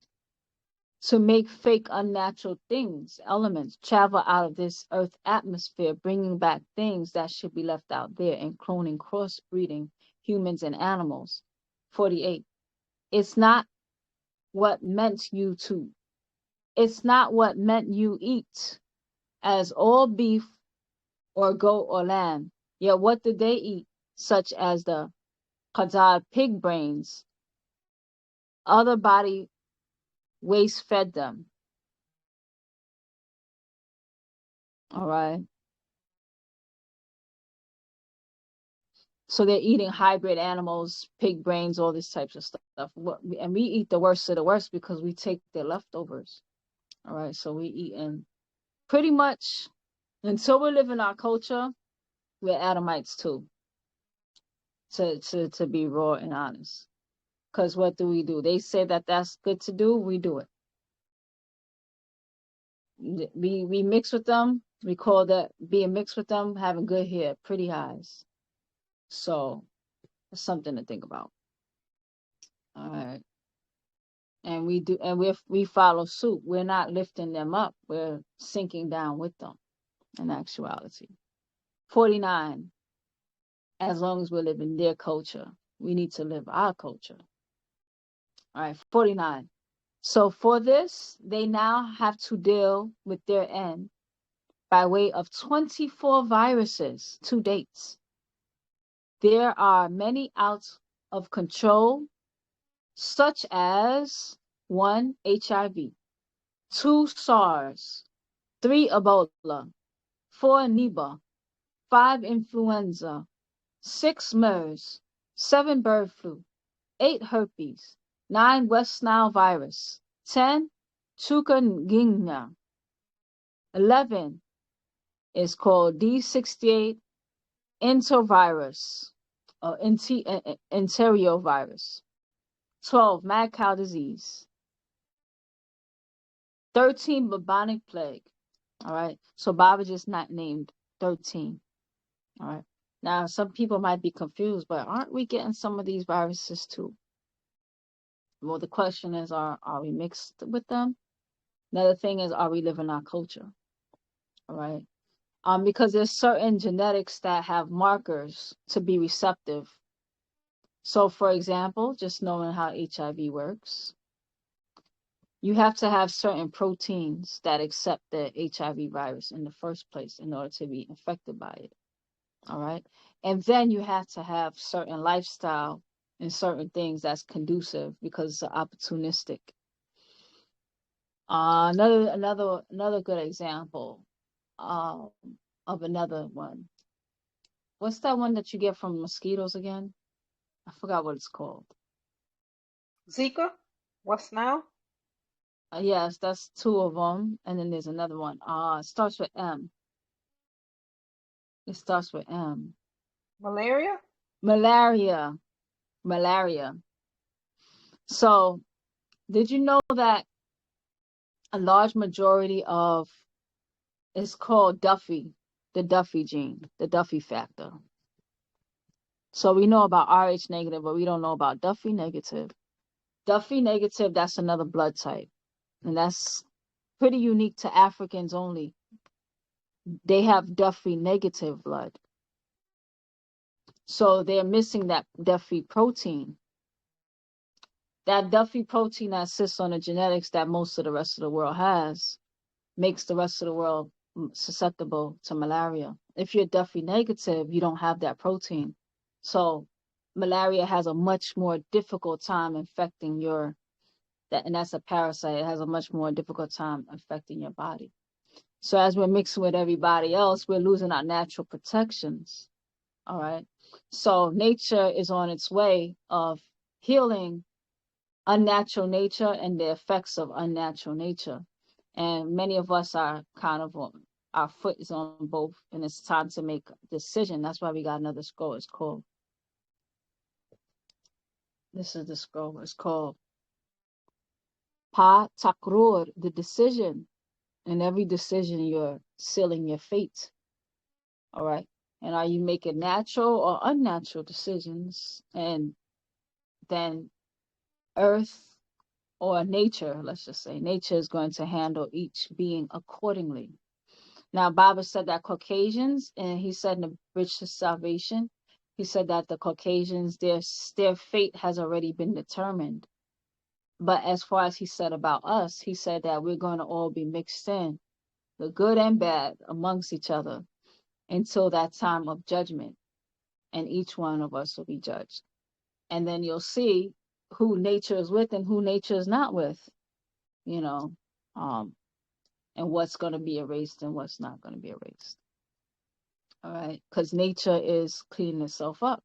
To make fake unnatural things, elements, travel out of this earth atmosphere, bringing back things that should be left out there, and cloning, crossbreeding humans and animals. 48. It's not what meant you to. It's not what meant you eat, as all beef or goat or lamb. Yet what did they eat? Such as the Khazar pig brains. Other body waste fed them. All right. So they're eating hybrid animals, pig brains, all these types of stuff. And we eat the worst of the worst because we take their leftovers. All right. So we eating pretty much until we live in our culture, we're Adamites too. To be raw and honest. Because what do? They say that that's good to do. We do it. We mix with them. We call that being mixed with them having good hair, pretty eyes. So it's something to think about. All right. And we follow suit. We're not lifting them up. We're sinking down with them in actuality. 49. As long as we're living their culture, we need to live our culture. All right. 49. So for this, they now have to deal with their end by way of 24 viruses to dates. There are many out of control, such as 1, HIV, 2, SARS, 3, Ebola, 4, Neba, 5, influenza, 6, MERS, 7, bird flu, 8, herpes, 9, West Nile virus, 10, chikungunya, 11 is called D68 enterovirus or enterovirus. 12, mad cow disease. 13, bubonic plague. All right. So Baba just not named 13. All right. Now, some people might be confused, but aren't we getting some of these viruses too? Well, the question is, are we mixed with them? Another thing is, are we living our culture? All right. Because there's certain genetics that have markers to be receptive. So, for example, just knowing how HIV works, you have to have certain proteins that accept the HIV virus in the first place in order to be infected by it. All right. And then you have to have certain lifestyle and certain things that's conducive because it's opportunistic. Another good example um, of another one. What's that one that you get from mosquitoes again? I forgot what it's called. Zika, what's now? Yes, that's two of them, and then there's another one. It starts with M. It starts with M. Malaria? Malaria. Malaria. So, did you know that a large majority of it's called Duffy, the Duffy gene, the Duffy factor. So we know about Rh negative, but we don't know about Duffy negative. Duffy negative, that's another blood type, and that's pretty unique to Africans only. They have Duffy negative blood. So they're missing that Duffy protein. That Duffy protein that sits on the genetics that most of the rest of the world has makes the rest of the world susceptible to malaria. If you're Duffy negative, you don't have that protein. So malaria has a much more difficult time infecting your that and that's a parasite. It has a much more difficult time affecting your body. So as we're mixing with everybody else, we're losing our natural protections. All right. So nature is on its way of healing unnatural nature and the effects of unnatural nature. And many of us are kind of on our foot is on both, and it's time to make a decision. That's why we got another scroll. It's called this is the scroll. It's called Pa Takrur, the decision. In every decision, you're sealing your fate. All right. And are you making natural or unnatural decisions? And then earth or nature, let's just say, nature is going to handle each being accordingly. Now, Bible said that Caucasians, and he said in the Bridge to Salvation, he said that the Caucasians, their fate has already been determined. But as far as he said about us, he said that we're going to all be mixed in, the good and bad, amongst each other until that time of judgment. And each one of us will be judged. And then you'll see who nature is with and who nature is not with, you know, um, and what's going to be erased and what's not going to be erased. All right. Because nature is cleaning itself up.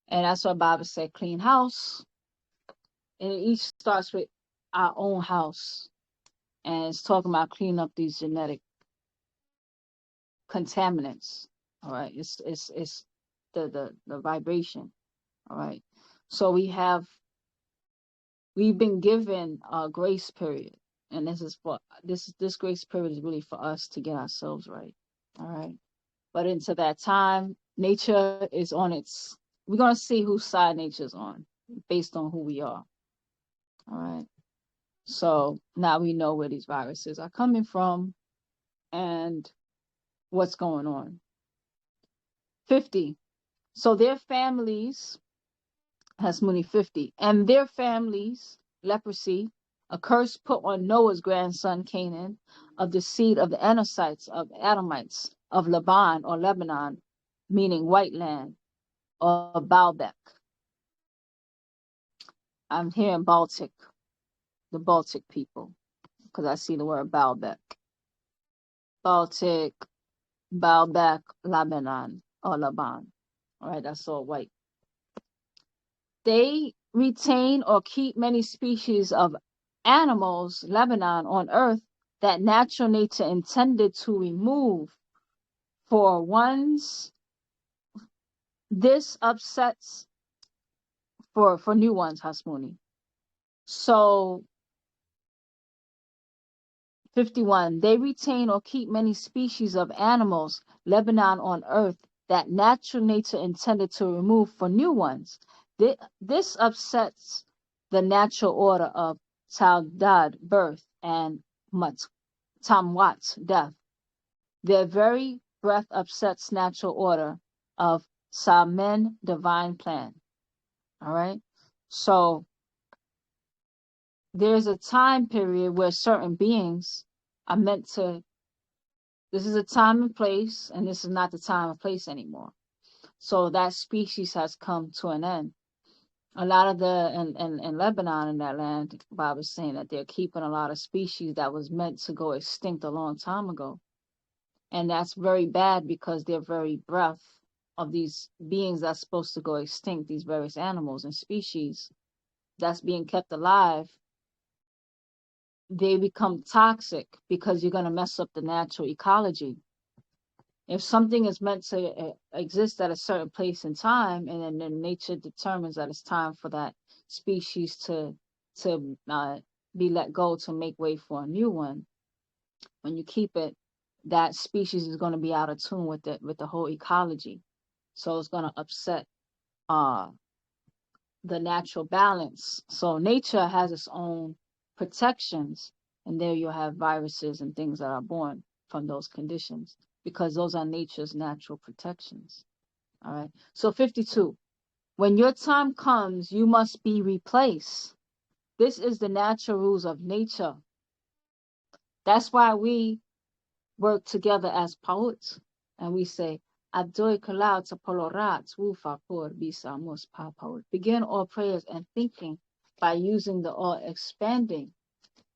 And that's why Bible said clean house. And it each starts with our own house. And it's talking about cleaning up these genetic contaminants. All right. It's the vibration. All right. So we've been given a grace period. And this grace period is really for us to get ourselves right. All right. But into that time, nature is on its we're gonna see whose side nature's on based on who we are. All right. So now we know where these viruses are coming from and what's going on. 50. So their families has Mooney 50. And their families, leprosy, a curse put on Noah's grandson Canaan, of the seed of the Anakites, of Adamites, of Laban or Lebanon, meaning white land, or Baalbek. I'm hearing Baltic, the Baltic people, because I see the word Baalbek. Baltic, Baalbek, Lebanon, or Laban. All right, that's all white. They retain or keep many species of animals, Lebanon, on earth that natural nature intended to remove. For ones, this upsets for new ones, Hasmuni. So 51. They retain or keep many species of animals, Lebanon on earth, that natural nature intended to remove for new ones. This upsets the natural order of Taldad, birth, and Tamwat, death. Their very breath upsets natural order of Samen, divine plan. All right. So there's a time period where certain beings are meant to this is a time and place, and this is not the time and place anymore. So that species has come to an end. A lot of the in Lebanon in that land, Bob is saying that they're keeping a lot of species that was meant to go extinct a long time ago. And that's very bad because their very breath of these beings that's supposed to go extinct, these various animals and species that's being kept alive, they become toxic because you're going to mess up the natural ecology. If something is meant to exist at a certain place and time, and then nature determines that it's time for that species to be let go to make way for a new one, when you keep it, that species is going to be out of tune with the whole ecology, so it's going to upset uh the natural balance. So nature has its own protections, and there you'll have viruses and things that are born from those conditions because those are nature's natural protections. All right. So 52. When your time comes, you must be replaced. This is the natural rules of nature. That's why we work together as poets and we say, Adoi kalau tapolorat wufa por bisa mus pa poet. Begin all prayers and thinking by using the all expanding.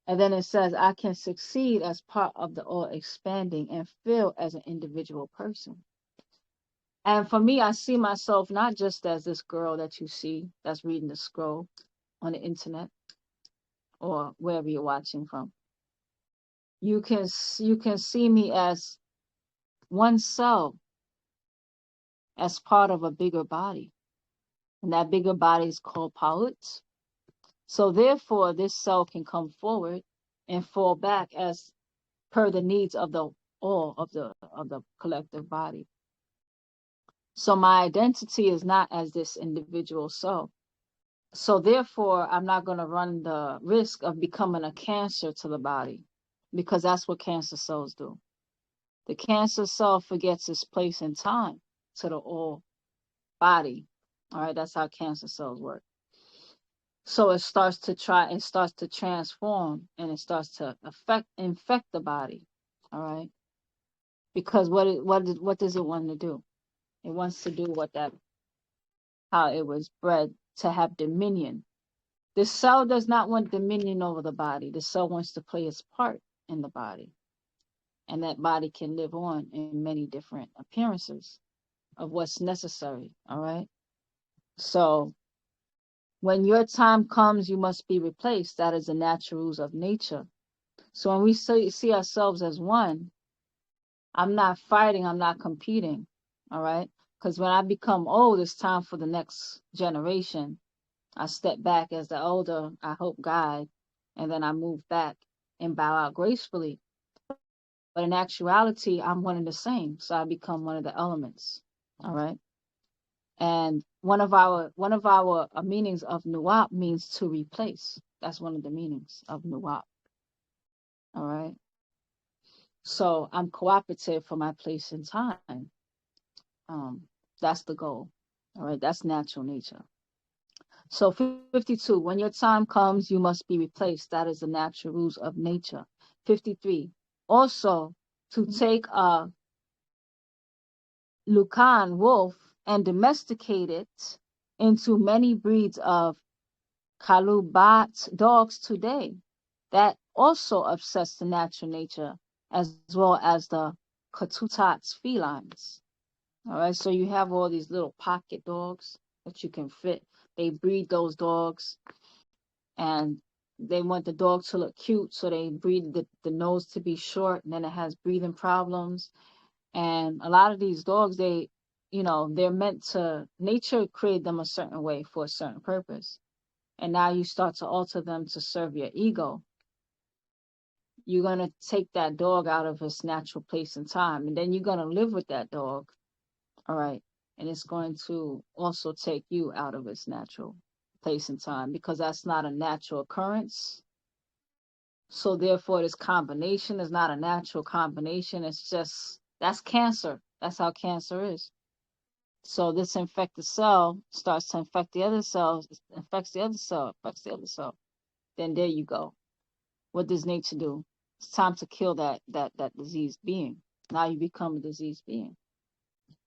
And then it says, I can succeed as part of the all expanding and feel as an individual person. And for me, I see myself not just as this girl that you see that's reading the scroll on the internet or wherever you're watching from. You can see me as one cell as part of a bigger body. And that bigger body is called Pa'ut. So therefore, this cell can come forward and fall back as per the needs of the all of the collective body. So my identity is not as this individual soul. So therefore, I'm not going to run the risk of becoming a cancer to the body because that's what cancer cells do. The cancer cell forgets its place in time to the all body. All right, that's how cancer cells work. So it starts to transform and it starts to infect the body. All right, because what does it want to do? It wants to do how it was bred to have dominion. The cell does not want dominion over the body. The cell wants to play its part in the body, and that body can live on in many different appearances of what's necessary. All right, so when your time comes, you must be replaced. That is the natural rules of nature. So when we see ourselves as one, I'm not fighting, I'm not competing. All right. Because when I become old, it's time for the next generation. I step back as the older, I hope, guide, and then I move back and bow out gracefully. But in actuality, I'm one and the same. So I become one of the elements. All right. And one of our meanings of nuwap means to replace. That's one of the meanings of nuwap. All right. So I'm cooperative for my place in time. That's the goal. All right. That's natural nature. So 52, when your time comes, you must be replaced. That is the natural rules of nature. 53, also to take a Lucan wolf and domesticate it into many breeds of Kalubat dogs today. That also upsets the natural nature as well as the Katutats felines. All right, so you have all these little pocket dogs that you can fit. They breed those dogs and they want the dog to look cute, so they breed the nose to be short, and then it has breathing problems. And a lot of these dogs, they're meant to, nature created them a certain way for a certain purpose. And now you start to alter them to serve your ego. You're going to take that dog out of its natural place and time, and then you're going to live with that dog. All right. And it's going to also take you out of its natural place and time because that's not a natural occurrence. So therefore, this combination is not a natural combination. It's just, that's cancer. That's how cancer is. So this infected cell starts to infect the other cells, infects the other cell, affects the other cell. Then there you go. What does nature do? It's time to kill that diseased being. Now you become a diseased being.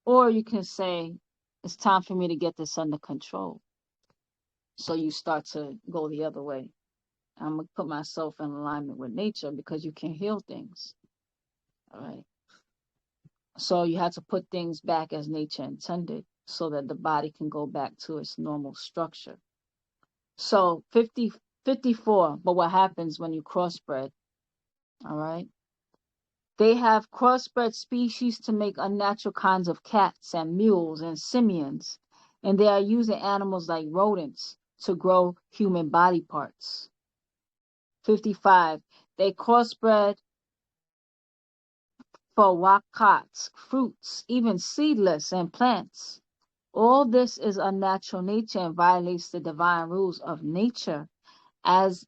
Or you can say, it's time for me to get this under control. So you start to go the other way. I'm gonna put myself in alignment with nature because you can heal things. All right. So you have to put things back as nature intended so that the body can go back to its normal structure. So 54. But what happens when you crossbred? All right. They have crossbred species to make unnatural kinds of cats and mules and simians, and they are using animals like rodents to grow human body parts. 55. They crossbred for wakats, fruits, even seedless and plants. All this is unnatural nature and violates the divine rules of nature. As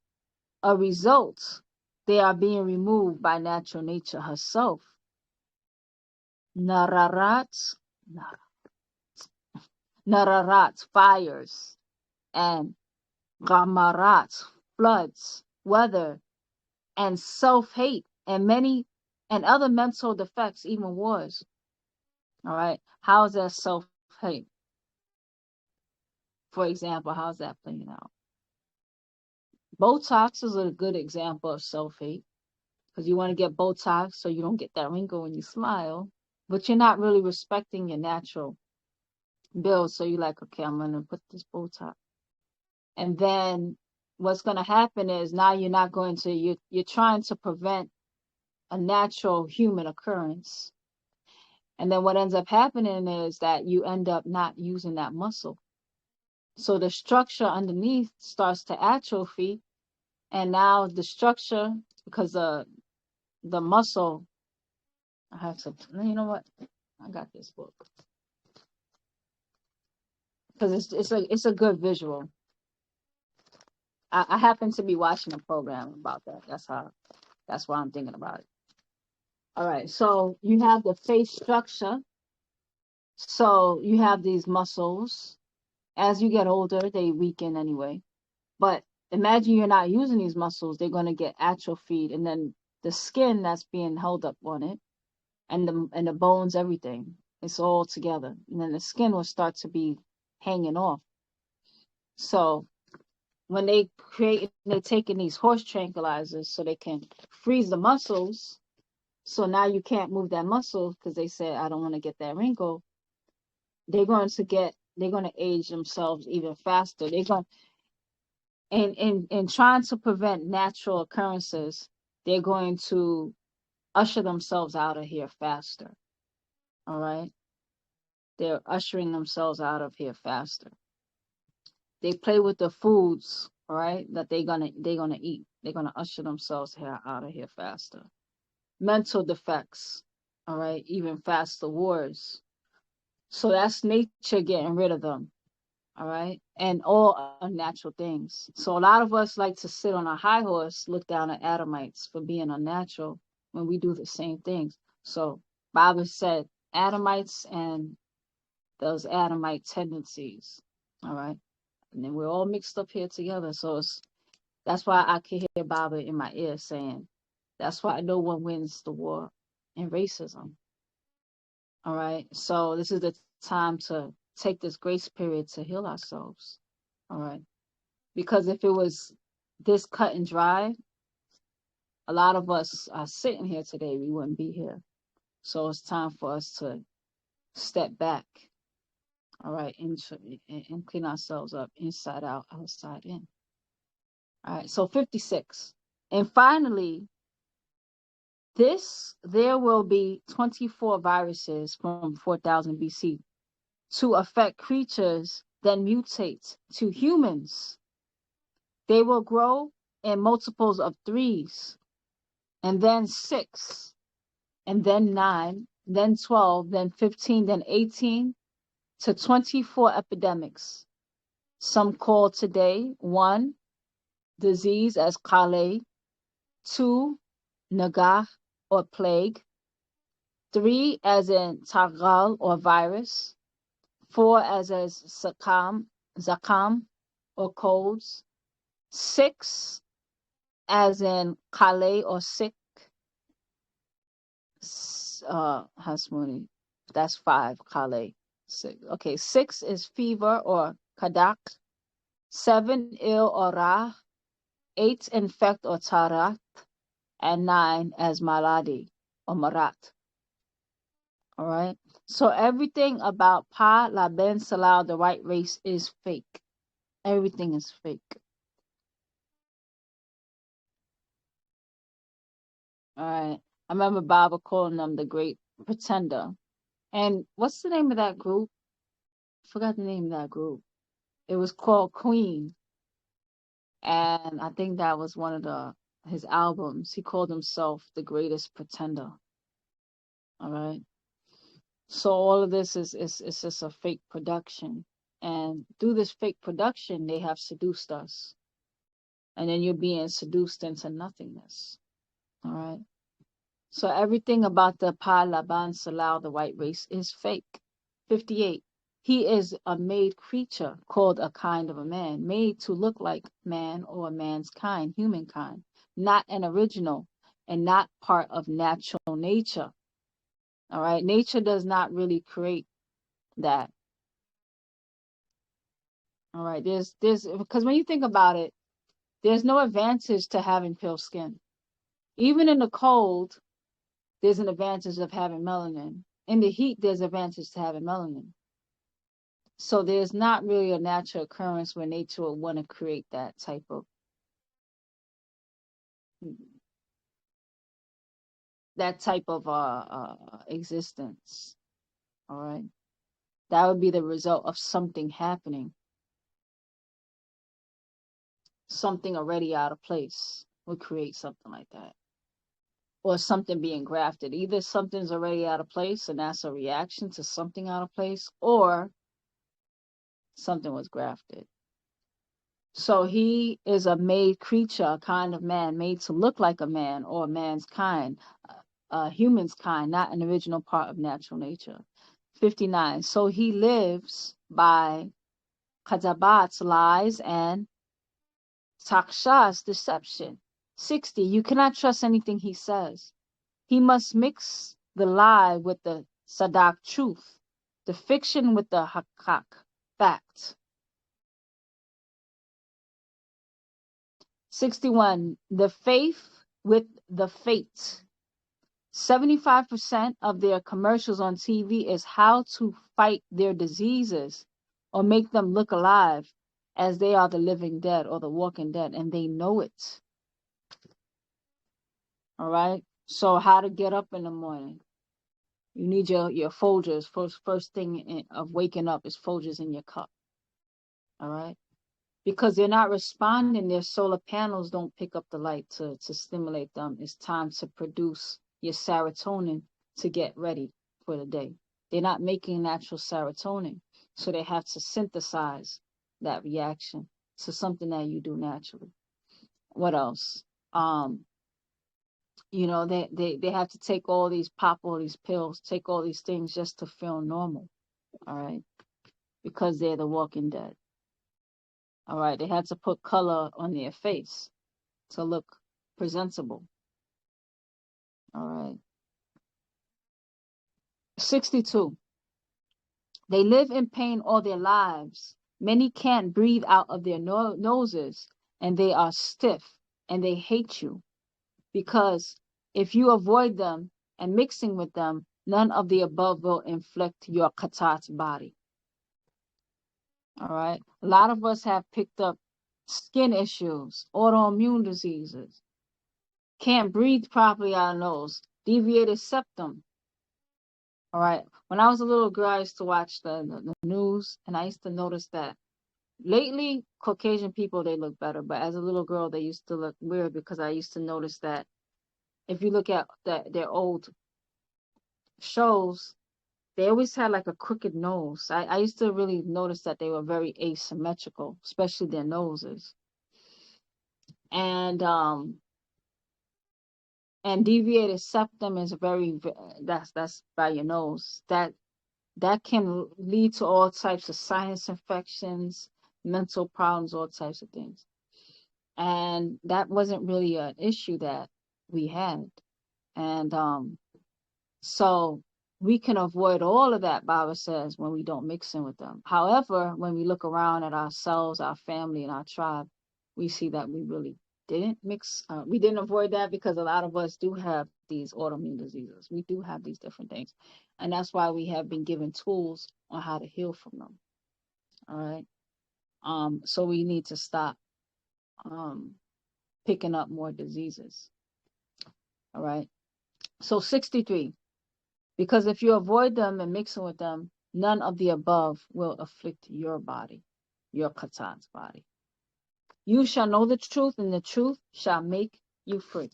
a result, they are being removed by natural nature herself. Nararat, Nararat, fires, and Gamarat, floods, weather, and self-hate, and many and other mental defects, even wars. All right. How is that self-hate? For example, how's that playing out? Botox is a good example of self-hate because you want to get Botox so you don't get that wrinkle when you smile, but you're not really respecting your natural build. So you're like, okay, I'm going to put this Botox. And then what's going to happen is now you're not going to, you're trying to prevent a natural human occurrence. And then what ends up happening is that you end up not using that muscle. So the structure underneath starts to atrophy. And now the structure, because the muscle, I have to, you know what? I got this book because it's a good visual. I happen to be watching a program about that. That's why I'm thinking about it. All right, so you have the face structure. So you have these muscles. As you get older, they weaken anyway. But imagine you're not using these muscles, they're going to get atrophied, and then the skin that's being held up on it, and the bones, everything, it's all together, and then the skin will start to be hanging off. So when they're taking these horse tranquilizers so they can freeze the muscles. So now you can't move that muscle because they said, I don't want to get that wrinkle. They're going to age themselves even faster. They're going, in trying to prevent natural occurrences, they're going to usher themselves out of here faster. All right. They're ushering themselves out of here faster. They play with the foods, all right, that they're gonna eat. They're gonna usher themselves here out of here faster. Mental defects, all right, even faster wars. So that's nature getting rid of them, all right, and all unnatural things. So a lot of us like to sit on a high horse, look down at Adamites for being unnatural when we do the same things. So Bible said Adamites and those Adamite tendencies, all right, and then we're all mixed up here together. So that's why I can hear Baba in my ear saying, that's why no one wins the war in racism. All right. So this is the time to take this grace period to heal ourselves. All right. Because if it was this cut and dry, a lot of us are sitting here today, we wouldn't be here. So it's time for us to step back. All right. And clean ourselves up inside out, outside in. All right. So 56. And finally, there will be 24 viruses from 4000 BC to affect creatures, then mutate to humans. They will grow in multiples of threes, and then six, and then nine, then 12, then 15, then 18 to 24 epidemics. Some call today one, disease as Kale, two, Nagah or plague, three as in Tagal or virus, four as Zakam or colds, six as in Kale or sick, Hasmuni, that's five, Kale, six. Okay, six is fever or Kadak, 7 il or ra, 8 infect or tarat, and 9 as maladi or marat. All right. So everything about Pa Laben Salau, the white race, is fake. Everything is fake. All right. I remember Baba calling them the great pretender. And what's the name of that group? I forgot the name of that group. It was called Queen. And I think that was one of his albums. He called himself the greatest pretender. All right. So all of this is just a fake production. And through this fake production, they have seduced us. And then you're being seduced into nothingness. All right. So everything about the Pa Laban Salau, the white race, is fake. 58. He is a made creature called a kind of a man, made to look like man or man's kind, humankind, not an original and not part of natural nature. All right. Nature does not really create that. All right. There's because when you think about it, there's no advantage to having pale skin. Even in the cold, there's an advantage of having melanin. In the heat, there's advantage to having melanin. So there's not really a natural occurrence where nature would want to create that type of existence. All right. That would be the result of something happening. Something already out of place would create something like that. Or something being grafted. Either something's already out of place and that's a reaction to something out of place, or something was grafted. So he is a made creature, a kind of man, made to look like a man or a man's kind, a human's kind, not an original part of natural nature. 59. So he lives by Kadabat's lies and Taksha's deception. 60. You cannot trust anything he says. He must mix the lie with the Sadak truth, the fiction with the Hakak fact. 61. The faith with the fate. 75% of their commercials on TV is how to fight their diseases or make them look alive as they are the living dead or the walking dead, and they know it. All right. So how to get up in the morning? You need your Folgers. First thing of waking up is Folgers in your cup. All right. Because they're not responding, their solar panels don't pick up the light to stimulate them. It's time to produce your serotonin to get ready for the day. They're not making natural serotonin, so they have to synthesize that reaction to something that you do naturally. What else? They have to take pop all these pills, take all these things just to feel normal. All right, because they're the walking dead. All right, they had to put color on their face to look presentable. All right. 62. They live in pain all their lives. Many can't breathe out of their noses, and they are stiff, and they hate you. Because if you avoid them and mixing with them, none of the above will inflict your katat body. All right. A lot of us have picked up skin issues, autoimmune diseases, can't breathe properly out of nose, deviated septum. All right. When I was a little girl, I used to watch the news, and I used to notice that lately, Caucasian people, they look better. But as a little girl, they used to look weird because I used to notice that if you look at their old shows, they always had like a crooked nose. I used to really notice that they were very asymmetrical, especially their noses. And deviated septum is that's by your nose. That can lead to all types of sinus infections, mental problems, all types of things. And that wasn't really an issue that we had. And so we can avoid all of that, Bible says, when we don't mix in with them. However, when we look around at ourselves, our family, and our tribe, we see that we really didn't mix. We didn't avoid that because a lot of us do have these autoimmune diseases. We do have these different things. And that's why we have been given tools on how to heal from them. All right. So we need to stop picking up more diseases. All right. So 63. Because if you avoid them and mixing with them, none of the above will afflict your body, your katan's body. You shall know the truth, and the truth shall make you free.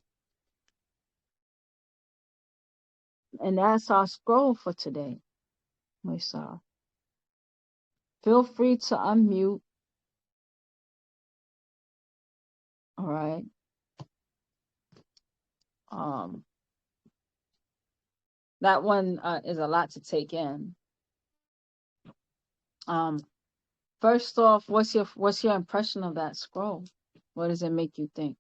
And that's our scroll for today, Moisa. Feel free to unmute. All right. That one is a lot to take in. First off, what's your impression of that scroll? What does it make you think?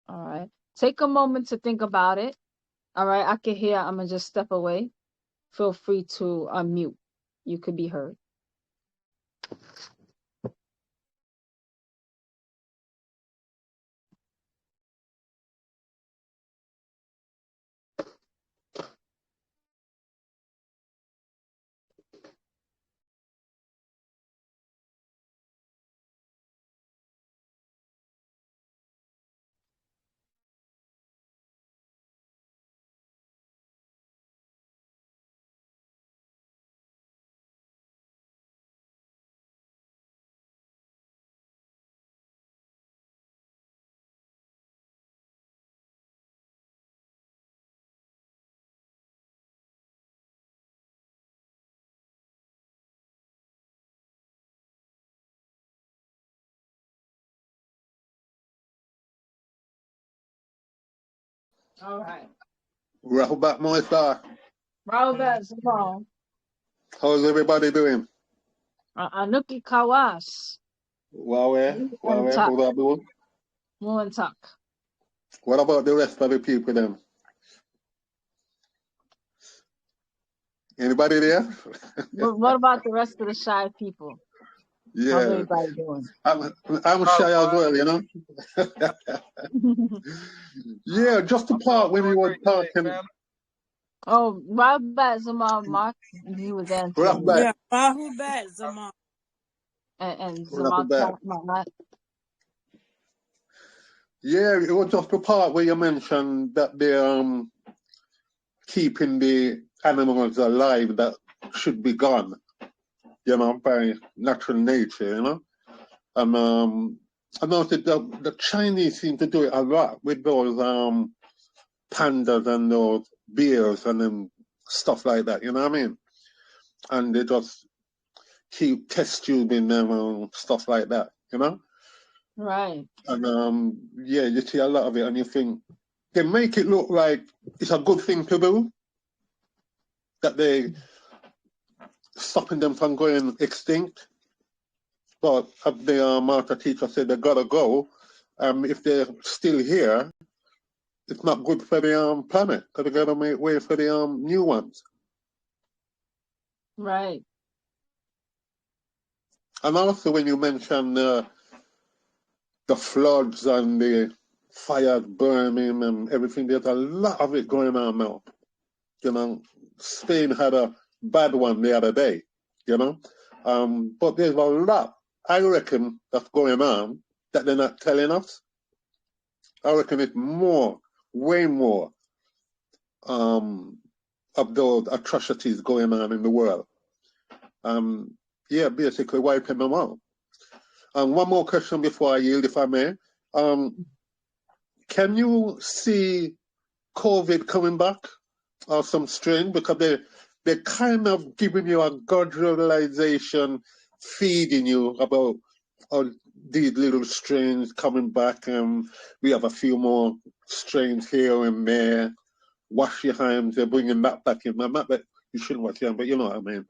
All right. Take a moment to think about it. All right. I can hear. I'm going to just step away. Feel free to unmute. You could be heard. All right. Rahubat Moisa. Robert Zabal. How's everybody doing? Anuki Kawas. Wawe, Muantak. how are you? Muantak. What about the rest of the people then? Anybody there? What about the rest of the shy people? How's Yeah, everybody doing? I'm shy as well, you know? Yeah, just the part when you were talking. Oh, Robert Zamal Mark, he was answering. Rahubat. Yeah, Rahubat Zaman. And Zamal Mark. Yeah, it was just the part where you mentioned that they're keeping the animals alive that should be gone, you know, by natural nature, you know. And I noticed the Chinese seem to do it a lot with those pandas and those bears and them stuff like that, you know what I mean? And they just keep test tubing them and stuff like that, you know? Right. And yeah, you see a lot of it and you think they make it look like it's a good thing to do, that they stopping them from going extinct. But the master teacher said they gotta go. If they're still here, it's not good for the planet because they gotta make way for the new ones. Right. And also when you mention the floods and the fires burning and everything, there's a lot of it going on now. You know, Spain had a bad one the other day, you know. But there's a lot, I reckon, that's going on that they're not telling us. I reckon it's more, way more of those atrocities going on in the world. Yeah, basically wiping them out. One more question before I yield, if I may. Can you see COVID coming back or some strain? Because they're kind of giving you a gradualization, feeding you about these little strains coming back, and we have a few more strains here and there. Wash your hands, they're bringing that back in. Not that you shouldn't wash your hands, but you know what I mean.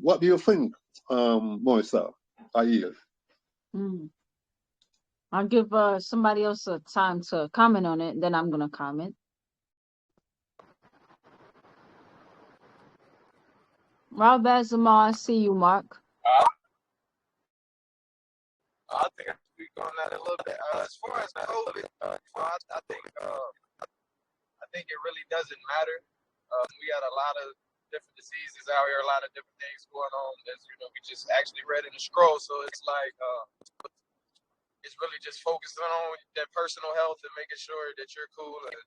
What do you think, Moisa? I yield. I'll give somebody else a time to comment on it, and then I'm gonna comment. Rob Azamar, I see you, Mark. I think I speak on that a little bit. As far as COVID, I think it really doesn't matter. We got a lot of different diseases out here, a lot of different things going on. As you know, we just actually read in the scroll, so it's like it's really just focusing on that personal health and making sure that you're cool and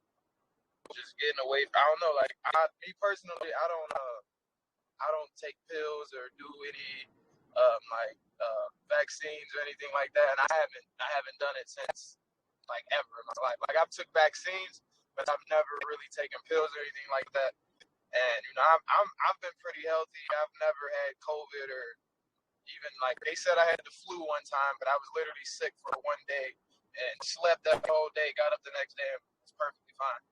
just getting away. I don't know, like me personally, I don't take pills or do any vaccines or anything like that, and I haven't done it since like ever in my life. Like I've took vaccines, but I've never really taken pills or anything like that. And you know, I've been pretty healthy. I've never had COVID or even like they said I had the flu one time, but I was literally sick for one day and slept that whole day. Got up the next day and was perfectly fine.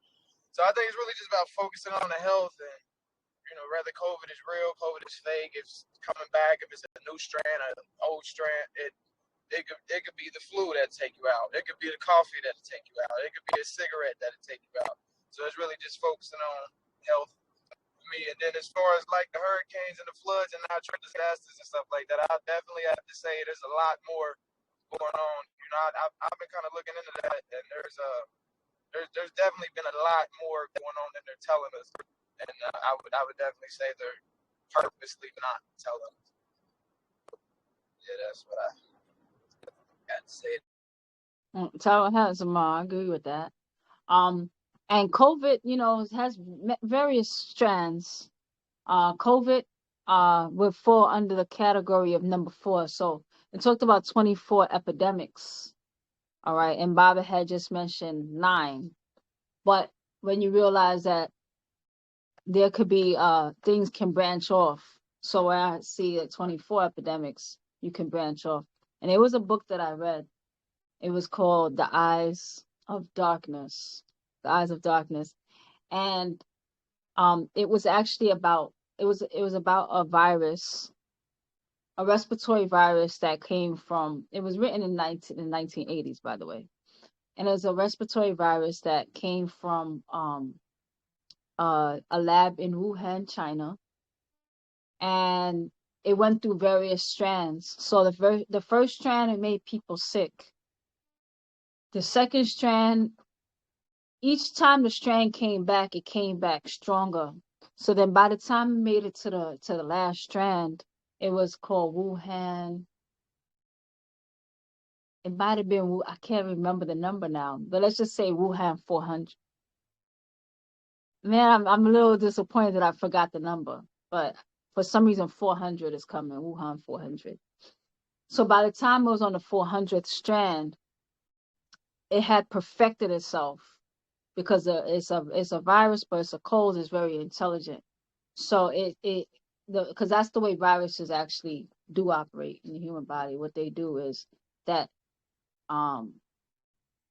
So I think it's really just about focusing on the health and you know, whether COVID is real, COVID is fake, if it's coming back, if it's a new strand, an old strand, it could be the flu that'll take you out. It could be the coffee that'll take you out. It could be a cigarette that'll take you out. So it's really just focusing on health for me. And then as far as like the hurricanes and the floods and natural disasters and stuff like that, I definitely have to say there's a lot more going on. You know, I've been kind of looking into that, and there's definitely been a lot more going on than they're telling us. And I would definitely say they're purposely not telling us. Yeah, that's what I got to say. Tara Azamar, I agree with that. And COVID, you know, has various strands. COVID would fall under the category of number 4. So it talked about 24 epidemics. All right, and Baba had just mentioned 9. But when you realize that there could be things can branch off. So where I see that 24 epidemics, you can branch off. And it was a book that I read. It was called The Eyes of Darkness. The Eyes of Darkness. And it was actually about it was about a virus, a respiratory virus that came from, it was written in the 1980s, by the way. And it was a respiratory virus that came from a lab in Wuhan, China, and it went through various strands. So the first strand, it made people sick. The second strand, each time the strand came back, it came back stronger. So then by the time it made it to the last strand, it was called Wuhan. It might have been, I can't remember the number now, but let's just say Wuhan 400. Man, I'm a little disappointed that I forgot the number, but for some reason 400 is coming, Wuhan 400. So by the time it was on the 400th strand, it had perfected itself because it's a virus, but it's a cold, it's very intelligent. So because that's the way viruses actually do operate in the human body. What they do is that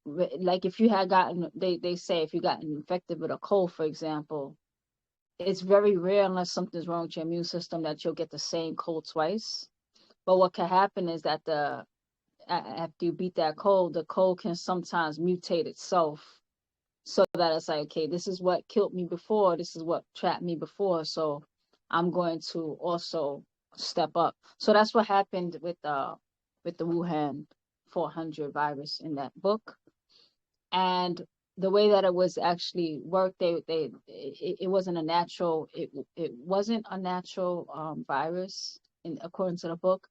like if you had gotten, they say if you gotten infected with a cold, for example, it's very rare unless something's wrong with your immune system that you'll get the same cold twice. But what can happen is that after you beat that cold, the cold can sometimes mutate itself so that it's like, okay, this is what killed me before, this is what trapped me before, so I'm going to also step up. So that's what happened with the Wuhan 400 virus in that book. And the way that it was actually worked, it wasn't a natural, it wasn't a natural virus according to the book,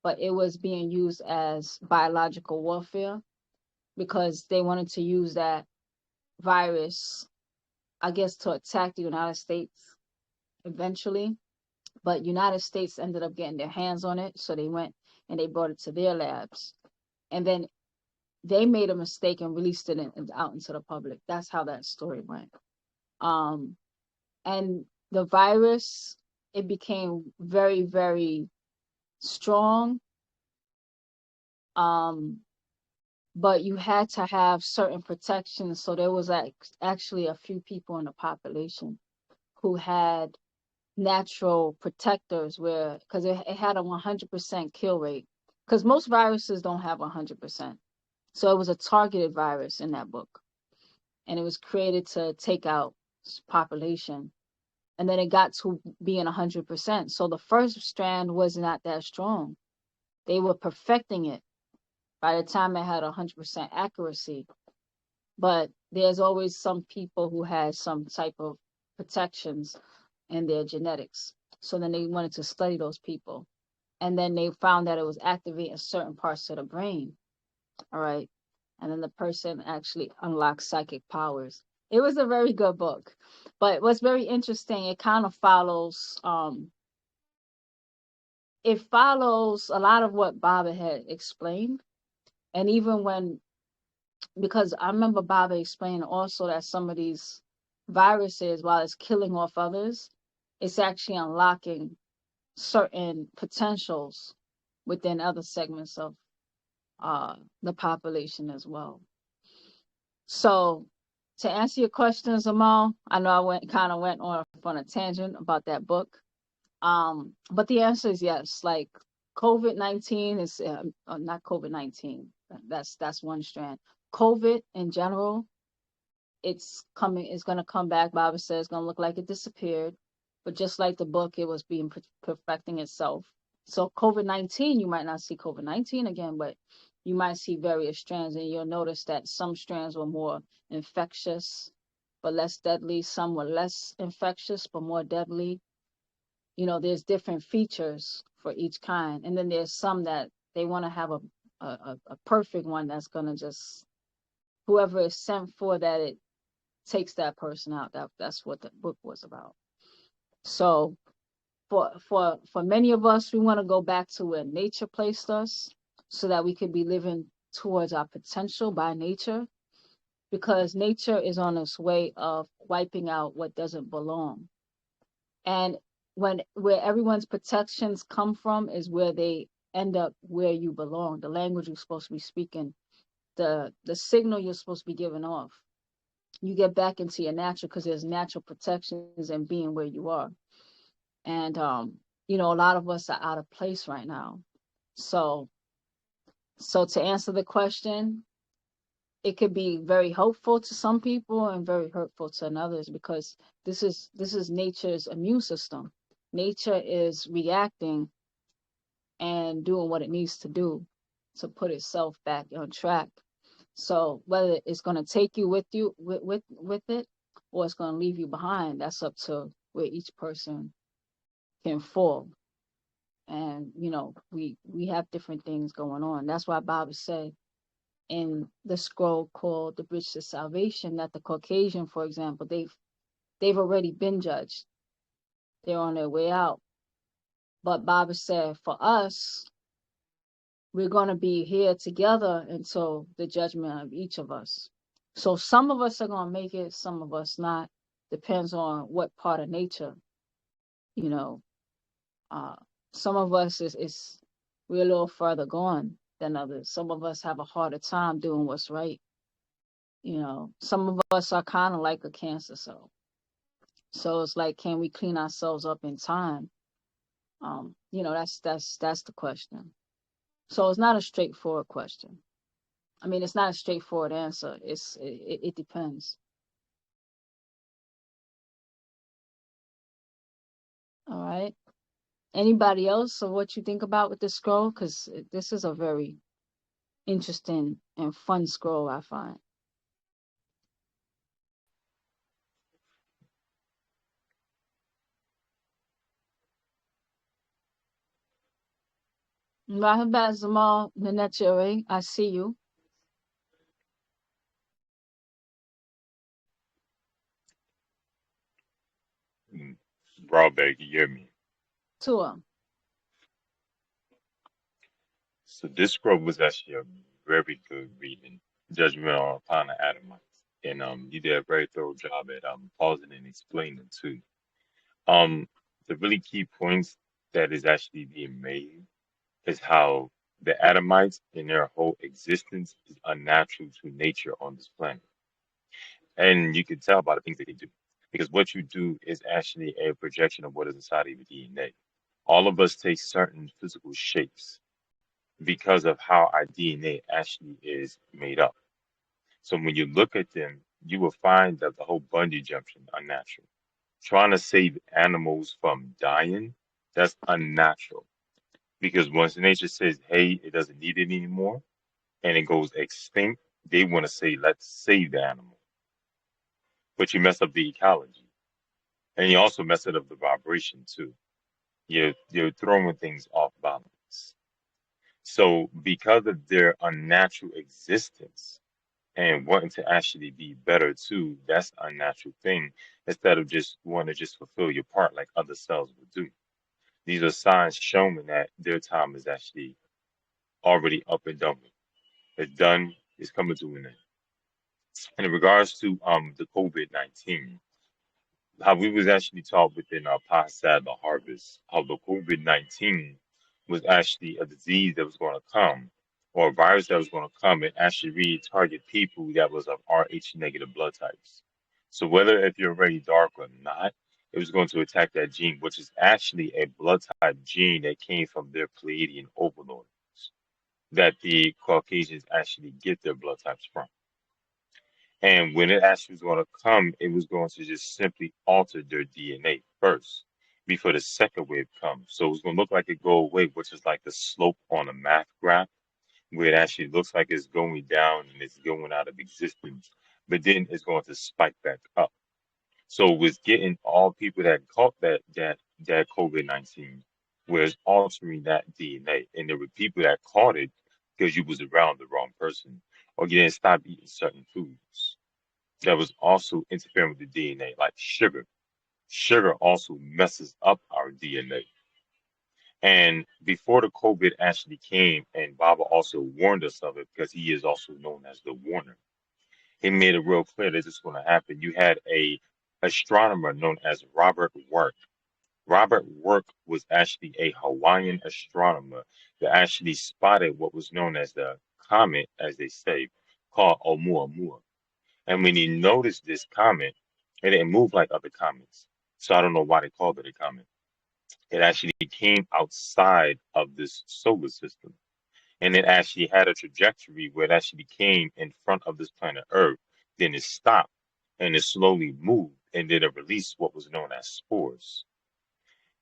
but it was being used as biological warfare because they wanted to use that virus, I guess, to attack the United States eventually. But United States ended up getting their hands on it, so they went and they brought it to their labs, and then they made a mistake and released it out into the public. That's how that story went. And the virus, it became very, very strong. But you had to have certain protections. So there was actually a few people in the population who had natural protectors because it had a 100% kill rate. Because most viruses don't have 100%. So it was a targeted virus in that book, and it was created to take out population. And then it got to being 100%. So the first strand was not that strong. They were perfecting it by the time it had 100% accuracy. But there's always some people who had some type of protections in their genetics. So then they wanted to study those people. And then they found that it was activating certain parts of the brain. All right. And then the person actually unlocked psychic powers. It was a very good book. But what's very interesting, it kind of follows a lot of what Baba had explained. And even when, because I remember Baba explaining also that some of these viruses, while it's killing off others, it's actually unlocking certain potentials within other segments of the population as well. So to answer your question, Zamal, I know I went off on a tangent about that book. But the answer is yes. Like COVID-19 is not COVID-19. That's one strand. COVID in general, it's going to come back. Baba says it's going to look like it disappeared, but just like the book, it was being perfecting itself. So COVID-19, you might not see COVID-19 again, but you might see various strands, and you'll notice that some strands were more infectious but less deadly. Some were less infectious but more deadly. You know, there's different features for each kind, and then there's some that they want to have a perfect one that's going to just, whoever is sent for that, it takes that person out. That's what the book was about. So for many of us, we want to go back to where nature placed us so that we could be living towards our potential by nature, because nature is on its way of wiping out what doesn't belong. And where everyone's protections come from is where they end up where you belong, the language you're supposed to be speaking, the signal you're supposed to be giving off. You get back into your natural, because there's natural protections in being where you are. And you know, a lot of us are out of place right now. So to answer the question, it could be very helpful to some people and very hurtful to others, because this is nature's immune system. Nature is reacting and doing what it needs to do to put itself back on track. So whether it's going to take you with it, or it's going to leave you behind, that's up to where each person can fall. And you know, we have different things going on. That's why Baba said in the scroll called The Bridge to Salvation that the Caucasian, for example, they've already been judged. They're on their way out. But Baba said for us, we're going to be here together until the judgment of each of us. So some of us are going to make it, some of us not. Depends on what part of nature, you know. Some of us we're a little further gone than others. Some of us have a harder time doing what's right. You know, some of us are kind of like a cancer cell. So it's like, can we clean ourselves up in time? You know, that's the question. So it's not a straightforward question. I mean, it's not a straightforward answer. It depends. All right. Anybody else, or what you think about with this scroll? Because this is a very interesting and fun scroll, I find. Rahabat Zamal Nanetjere, I see you. Broadback, you hear me? Tua. So this scroll was actually a very good reading, Judgment upon the Adamites, and you did a very thorough job at pausing and explaining too. The really key points that is actually being made is how the Adamites in their whole existence is unnatural to nature on this planet, and you can tell by the things that they do, because what you do is actually a projection of what is inside of your DNA. All of us take certain physical shapes because of how our DNA actually is made up. So when you look at them, you will find that the whole bungee jumping unnatural. Trying to save animals from dying, that's unnatural. Because once nature says, hey, it doesn't need it anymore, and it goes extinct, they want to say, let's save the animal. But you mess up the ecology. And you also mess it up the vibration too. You're throwing things off balance. So because of their unnatural existence and wanting to actually be better too, that's an unnatural thing, instead of just wanting to just fulfill your part like other cells would do. These are signs showing that their time is actually already up and done with. It's done, it's coming to an end. And in regards to the COVID-19, how we was actually taught within our Pasad the harvest, how the COVID-19 was actually a disease that was going to come, or a virus that was going to come and actually really target people that was of Rh negative blood types. So whether if you're already dark or not, it was going to attack that gene, which is actually a blood type gene that came from their Pleiadian overlords, that the Caucasians actually get their blood types from. And when it actually was going to come, it was going to just simply alter their DNA first before the second wave comes. So it's going to look like it go away, which is like the slope on a math graph, where it actually looks like it's going down and it's going out of existence, but then it's going to spike back up. So it was getting all people that caught that COVID-19, was altering that DNA, and there were people that caught it because you was around the wrong person, or you didn't stop eating certain foods that was also interfering with the DNA, like sugar. Sugar also messes up our DNA. And before the COVID actually came, and Baba also warned us of it because he is also known as the warner. He made it real clear that this is going to happen. You had a astronomer known as Robert Work. Robert Work was actually a Hawaiian astronomer that actually spotted what was known as the comet, as they say, called Oumuamua. And when he noticed this comet, it didn't move like other comets. So I don't know why they called it a comet. It actually came outside of this solar system. And it actually had a trajectory where it actually came in front of this planet Earth. Then it stopped and it slowly moved. And then it released what was known as spores.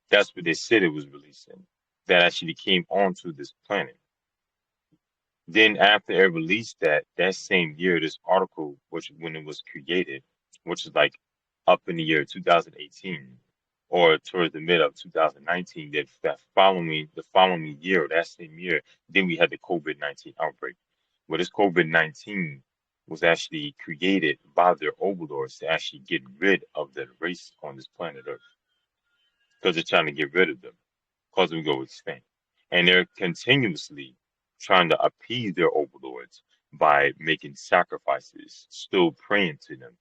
That's what they said it was releasing. That actually came onto this planet. Then after it released that same year, this article, which when it was created, which is like up in the year 2018 or towards the mid of 2019, that following year, that same year, then we had the COVID-19 outbreak. Where this COVID-19 was actually created by their overlords to actually get rid of the race on this planet Earth, because they're trying to get rid of them, cause them to go extinct. And they're continuously trying to appease their overlords by making sacrifices, still praying to them,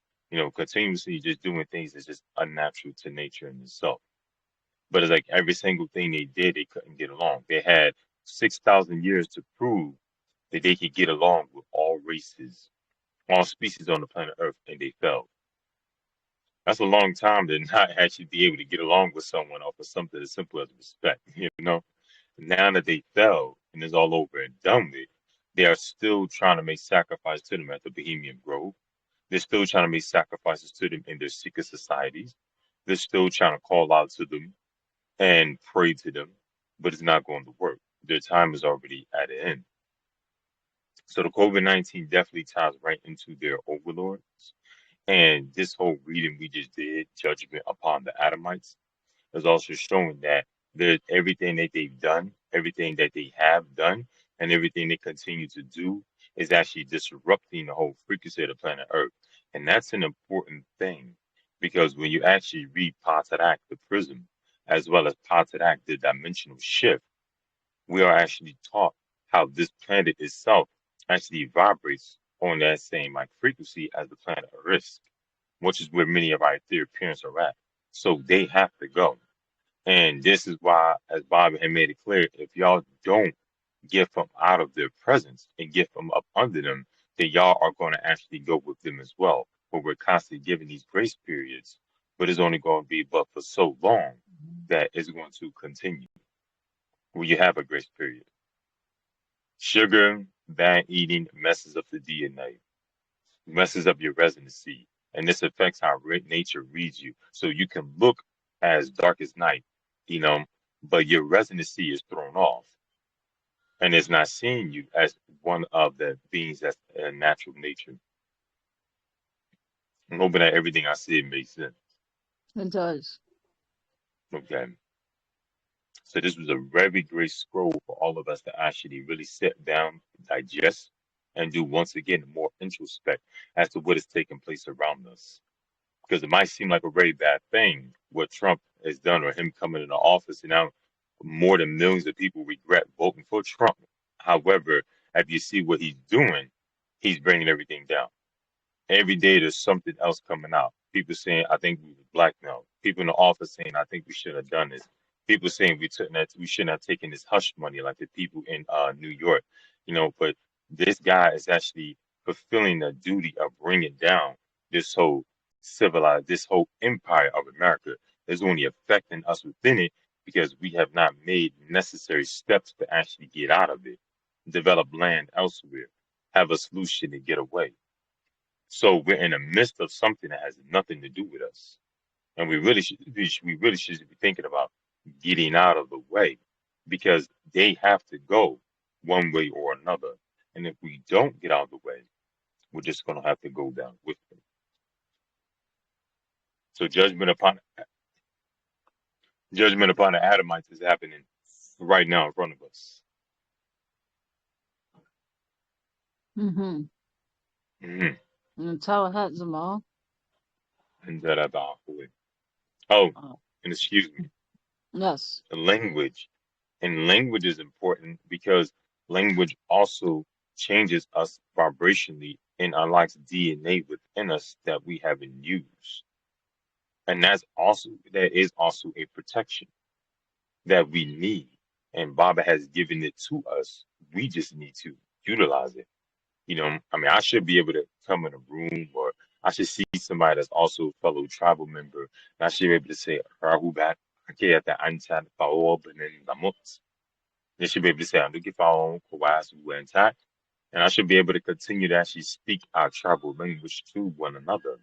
continuously just doing things that's just unnatural to nature in itself. But it's like every single thing they did, they couldn't get along. They had 6,000 years to prove that they could get along with all races, all species on the planet Earth, and they failed. That's a long time to not actually be able to get along with someone off of something as simple as respect, Now that they fell and it's all over and done with, they are still trying to make sacrifices to them at the Bohemian Grove. They're still trying to make sacrifices to them in their secret societies. They're still trying to call out to them and pray to them, but it's not going to work. Their time is already at an end. So the COVID-19 definitely ties right into their overlords. And this whole reading we just did, Judgment upon the Adamites, is also showing that everything that they've done, everything that they have done, and everything they continue to do is actually disrupting the whole frequency of the planet Earth. And that's an important thing, because when you actually read Patarak, the prism, as well as Patarak, the dimensional shift, we are actually taught how this planet itself actually vibrates on that same like frequency as the planet Earth, which is where many of our etheric parents are at. So they have to go. And this is why, as Bob had made it clear, if y'all don't get from out of their presence and get from up under them, then y'all are going to actually go with them as well. But we're constantly giving these grace periods, but it's only going to be but for so long that it's going to continue. Will you have a grace period? Sugar, bad eating messes up the DNA, messes up your residency, and this affects how nature reads you. So you can look as dark as night, you know, but your residency is thrown off, and it's not seeing you as one of the beings that's a natural nature. I'm hoping that everything I said makes sense. It does. Okay. So this was a very great scroll for all of us to actually really sit down, digest, and do once again more introspect as to what is taking place around us. Because it might seem like a very bad thing what Trump has done or him coming into office, and now more than millions of people regret voting for Trump. However, if you see what he's doing, he's bringing everything down. Every day there's something else coming out. People saying, I think we were blackmailed. People in the office saying, I think we should have done this. People saying we shouldn't have taken this hush money like the people in New York. But this guy is actually fulfilling the duty of bringing down this whole this whole empire of America. Is only affecting us within it because we have not made necessary steps to actually get out of it, develop land elsewhere, have a solution to get away. So we're in the midst of something that has nothing to do with us, and we really should be thinking about getting out of the way because they have to go one way or another, and if we don't get out of the way, we're just going to have to go down with them. So judgment upon the Adamites is happening right now in front of us. Mm-hmm. Hmm. And tell her, Zamal. And that about it. Oh, Uh, and excuse me, yes. language. And language is important because language also changes us vibrationally and unlocks DNA within us that we haven't used. And that is also a protection that we need. And Baba has given it to us. We just need to utilize it. I mean, I should be able to come in a room or I should see somebody that's also a fellow tribal member. And I should be able to say, Rahubat, Akiyata Antan Paob and then they should be able to say, I'm looking for our own Kawas who were intact. And I should be able to continue to actually speak our tribal language to one another.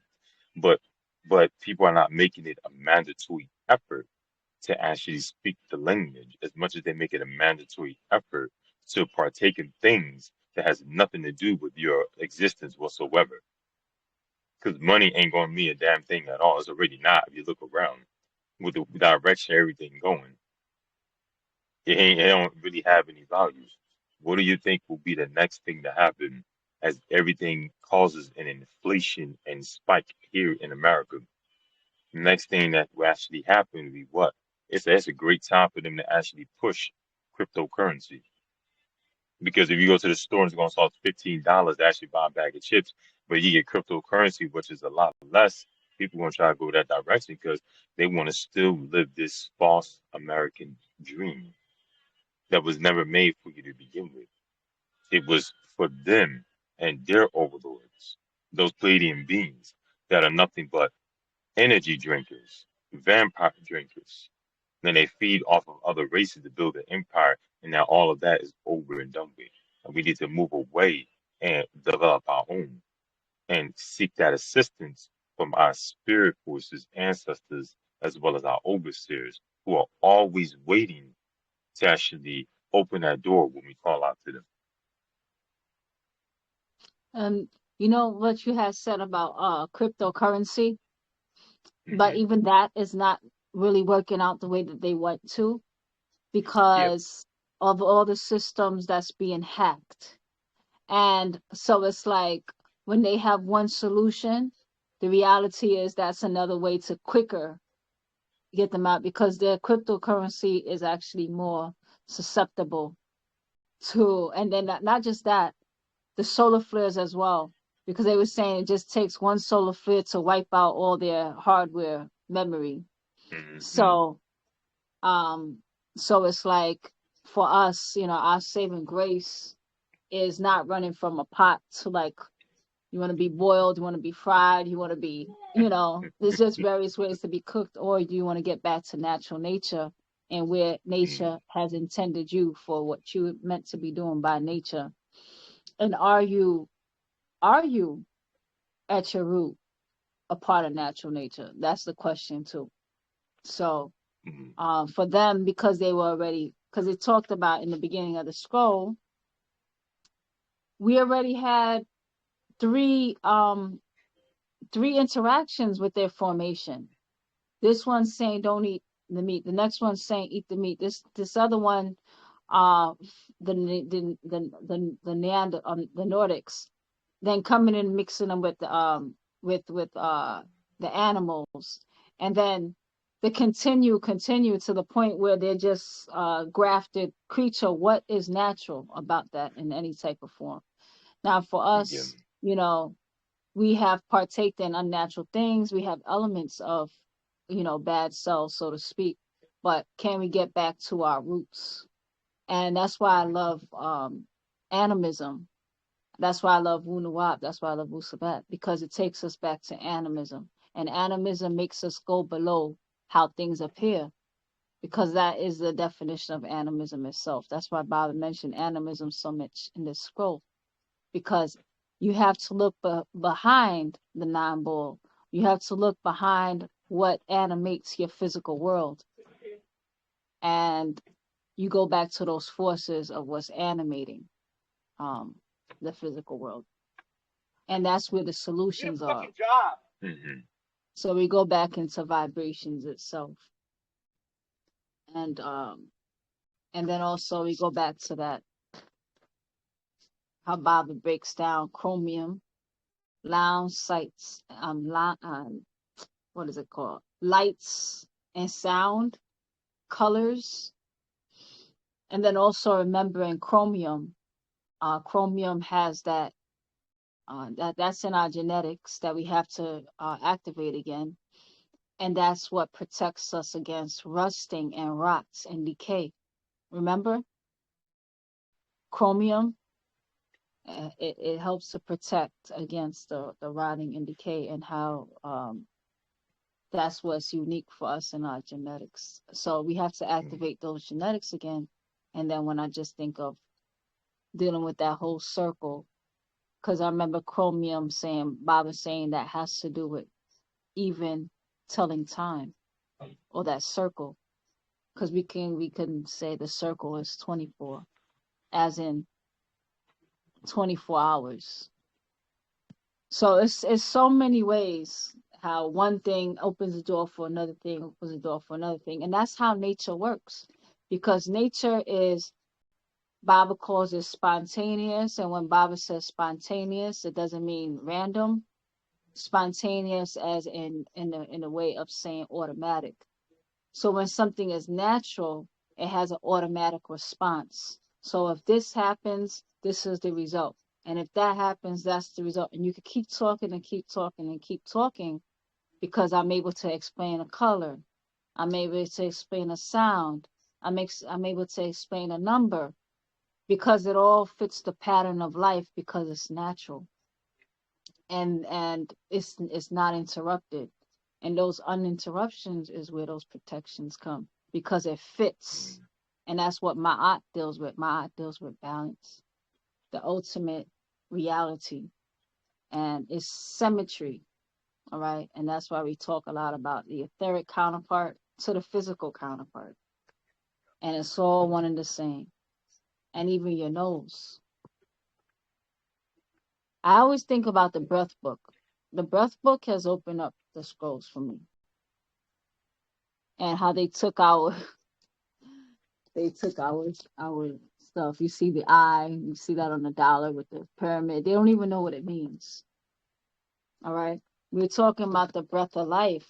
But people are not making it a mandatory effort to actually speak the language as much as they make it a mandatory effort to partake in things that has nothing to do with your existence whatsoever. Because money ain't going to mean a damn thing at all. It's already not if you look around with the direction everything going. It don't really have any values. What do you think will be the next thing to happen as everything causes an inflation and spike here in America? The next thing that will actually happen will be what? It's a great time for them to actually push cryptocurrency. Because if you go to the store and it's going to cost $15 to actually buy a bag of chips, but you get cryptocurrency, which is a lot less, people going to try to go that direction because they want to still live this false American dream that was never made for you to begin with. It was for them and their overlords, those Pleiadian beings that are nothing but energy drinkers, vampire drinkers. Then they feed off of other races to build an empire, and now all of that is over and done with. And we need to move away and develop our own and seek that assistance from our spirit forces, ancestors, as well as our overseers, who are always waiting to actually open that door when we call out to them. And you know what you had said about cryptocurrency, but Hmm. even that is not really working out the way that they want to Yep. because of all the systems that's being hacked. And so it's like when they have one solution, the reality is that's another way to quicker get them out because their cryptocurrency is actually more susceptible to, and then not just that, the solar flares as well, because they were saying it just takes one solar flare to wipe out all their hardware memory. Hmm. So, um, so it's like for us, our saving grace is not running from a pot to like you want to be boiled, you want to be fried, you want to be, there's just various ways to be cooked, or do you want to get back to natural nature and where mm, nature has intended you for what you meant to be doing by nature. And are you at your root a part of natural nature? That's the question too. So mm, for them, because they were already, because it talked about in the beginning of the scroll, we already had three three interactions with their formation. This one's saying don't eat the meat. The next one's saying eat the meat. This other one, uh, the Nordics, then coming in and mixing them with the animals, and then the continue to the point where they're just grafted creature. What is natural about that in any type of form? Now, for yeah, us, we have partaked in unnatural things. We have elements of, bad cells, so to speak. But can we get back to our roots? And that's why I love animism. That's why I love Wunuwap. That's why I love Wusabat, because it takes us back to animism. And animism makes us go below how things appear, because that is the definition of animism itself. That's why Baba mentioned animism so much in this scroll, because you have to look behind the non-ball. You have to look behind what animates your physical world. And you go back to those forces of what's animating um, the physical world. And that's where the solutions are. mm, So we go back into vibrations itself. And then also we go back to that, how Baba breaks down chromium, lounge sights, what is it called? Lights and sound, colors, and then also remembering chromium. Chromium has that's in our genetics that we have to activate again, and that's what protects us against rusting and rots and decay. Remember, chromium, it helps to protect against the rotting and decay, and how that's what's unique for us in our genetics. So we have to mm, activate those genetics again. And then when I just think of dealing with that whole circle, because I remember chromium saying, Baba saying that has to do with even telling time, or that circle, because we can say the circle is 24, as in 24 hours. So it's so many ways how one thing opens the door for another thing, opens the door for another thing. And that's how nature works. Because nature is, Baba calls it spontaneous. And when Baba says spontaneous, it doesn't mean random. Spontaneous as in a way of saying automatic. So when something is natural, it has an automatic response. So if this happens, this is the result. And if that happens, that's the result. And you can keep talking and keep talking and keep talking, because I'm able to explain a color. I'm able to explain a sound. I'm able to explain a number, because it all fits the pattern of life, because it's natural. And it's not interrupted. And those uninterruptions is where those protections come, because it fits. mm, And that's what Ma'at deals with. Ma'at deals with balance, the ultimate reality, and it's symmetry. All right. And that's why we talk a lot about the etheric counterpart to the physical counterpart. And it's all one and the same. And even your nose. I always think about the breath book. The breath book has opened up the scrolls for me. And how they took our stuff. You see the eye, you see that on the dollar with the pyramid. They don't even know what it means. All right. We're talking about the breath of life.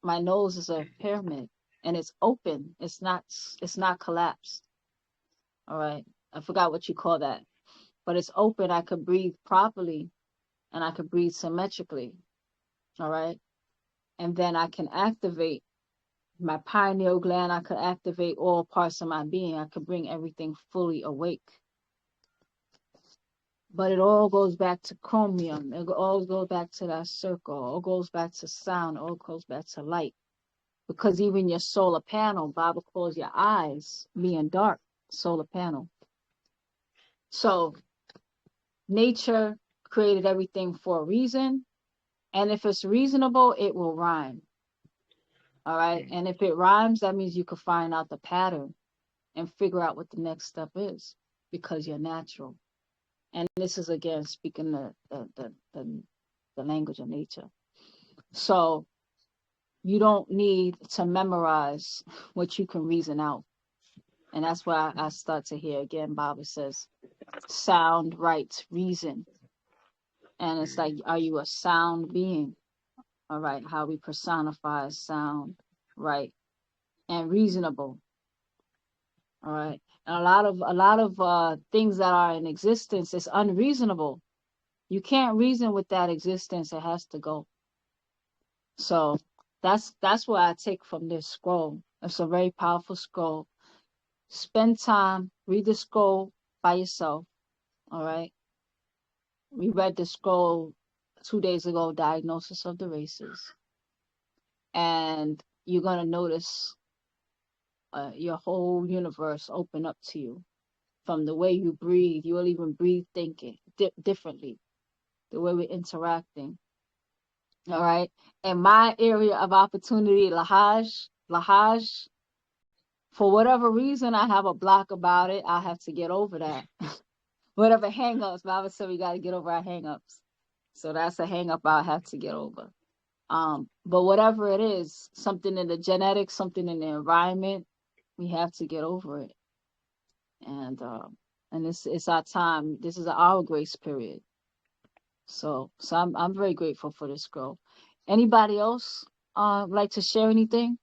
My nose is a pyramid, and it's open. It's not collapsed. All right. I forgot what you call that. But it's open. I could breathe properly, and I could breathe symmetrically. All right. And then I can activate my pineal gland. I could activate all parts of my being. I could bring everything fully awake. But it all goes back to chromium. It all goes back to that circle. It all goes back to sound. It all goes back to light. because even your solar panel, Bible calls your eyes being dark, solar panel. So nature created everything for a reason, and if it's reasonable, it will rhyme. All right, and if it rhymes, that means you can find out the pattern and figure out what the next step is, because you're natural. And this is again speaking the language of nature. So you don't need to memorize what you can reason out. And that's why I start to hear again, Bible says, sound, right, reason. And it's like, are you a sound being? All right, how we personify sound, right, and reasonable. All right. And a lot of things that are in existence is unreasonable. You can't reason with that existence. It has to go. So that's what I take from this scroll. It's a very powerful scroll. Spend time, read the scroll by yourself. All right. We read the scroll 2 days ago, Diagnosis of the Races. And you're going to notice your whole universe open up to you. From the way you breathe, you will even breathe thinking differently, the way we're interacting. All right. And my area of opportunity, Lahaj, for whatever reason, I have a block about it. I have to get over that. Whatever hang-ups, Bible said we got to get over our hang-ups. So that's a hang-up I have to get over. But whatever it is, something in the genetics, something in the environment, we have to get over it. And it's our time. This is our grace period. So I'm very grateful for this scroll. Anybody else like to share anything?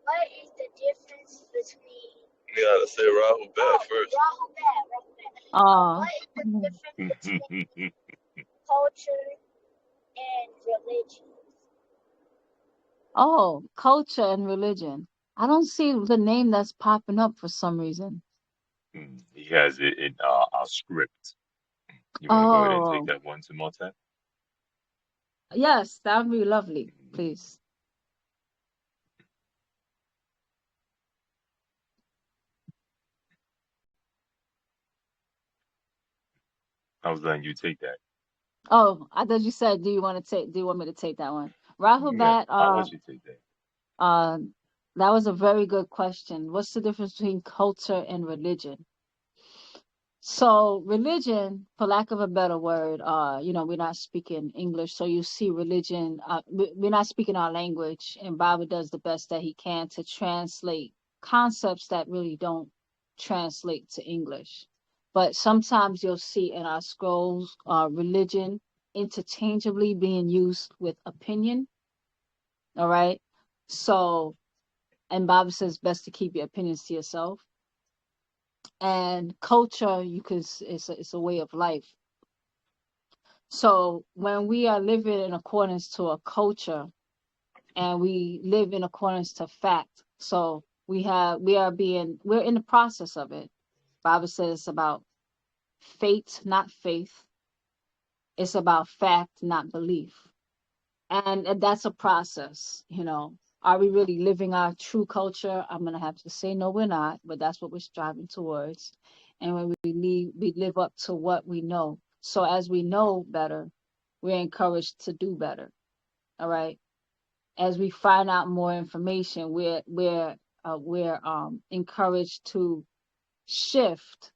What is the difference between? You gotta say Rahul back first. Rahul. What is the difference between culture and religion? Oh, culture and religion. I don't see the name that's popping up for some reason. He has it in our script. You want to go ahead and take that one, Timothy? Yes, that would be lovely, please. I was letting you take that. Oh, I thought you said, do you want me to take that one? Rahul Yeah, Bat, I'll let you take that. that was a very good question. What's the difference between culture and religion? So religion, for lack of a better word, we're not speaking English, so you see religion, we're not speaking our language, and Bible does the best that he can to translate concepts that really don't translate to English. But sometimes you'll see in our scrolls, religion interchangeably being used with opinion. All right. So, and Bible says best to keep your opinions to yourself. And culture, it's a way of life. So when we are living in accordance to a culture and we live in accordance to fact, so we're in the process of it. Bible says it's about fate, not faith. It's about fact, not belief. And that's a process, Are we really living our true culture? I'm going to have to say, no, we're not, but that's what we're striving towards. And when we live up to what we know. So as we know better, we're encouraged to do better. All right. As we find out more information, we're encouraged to shift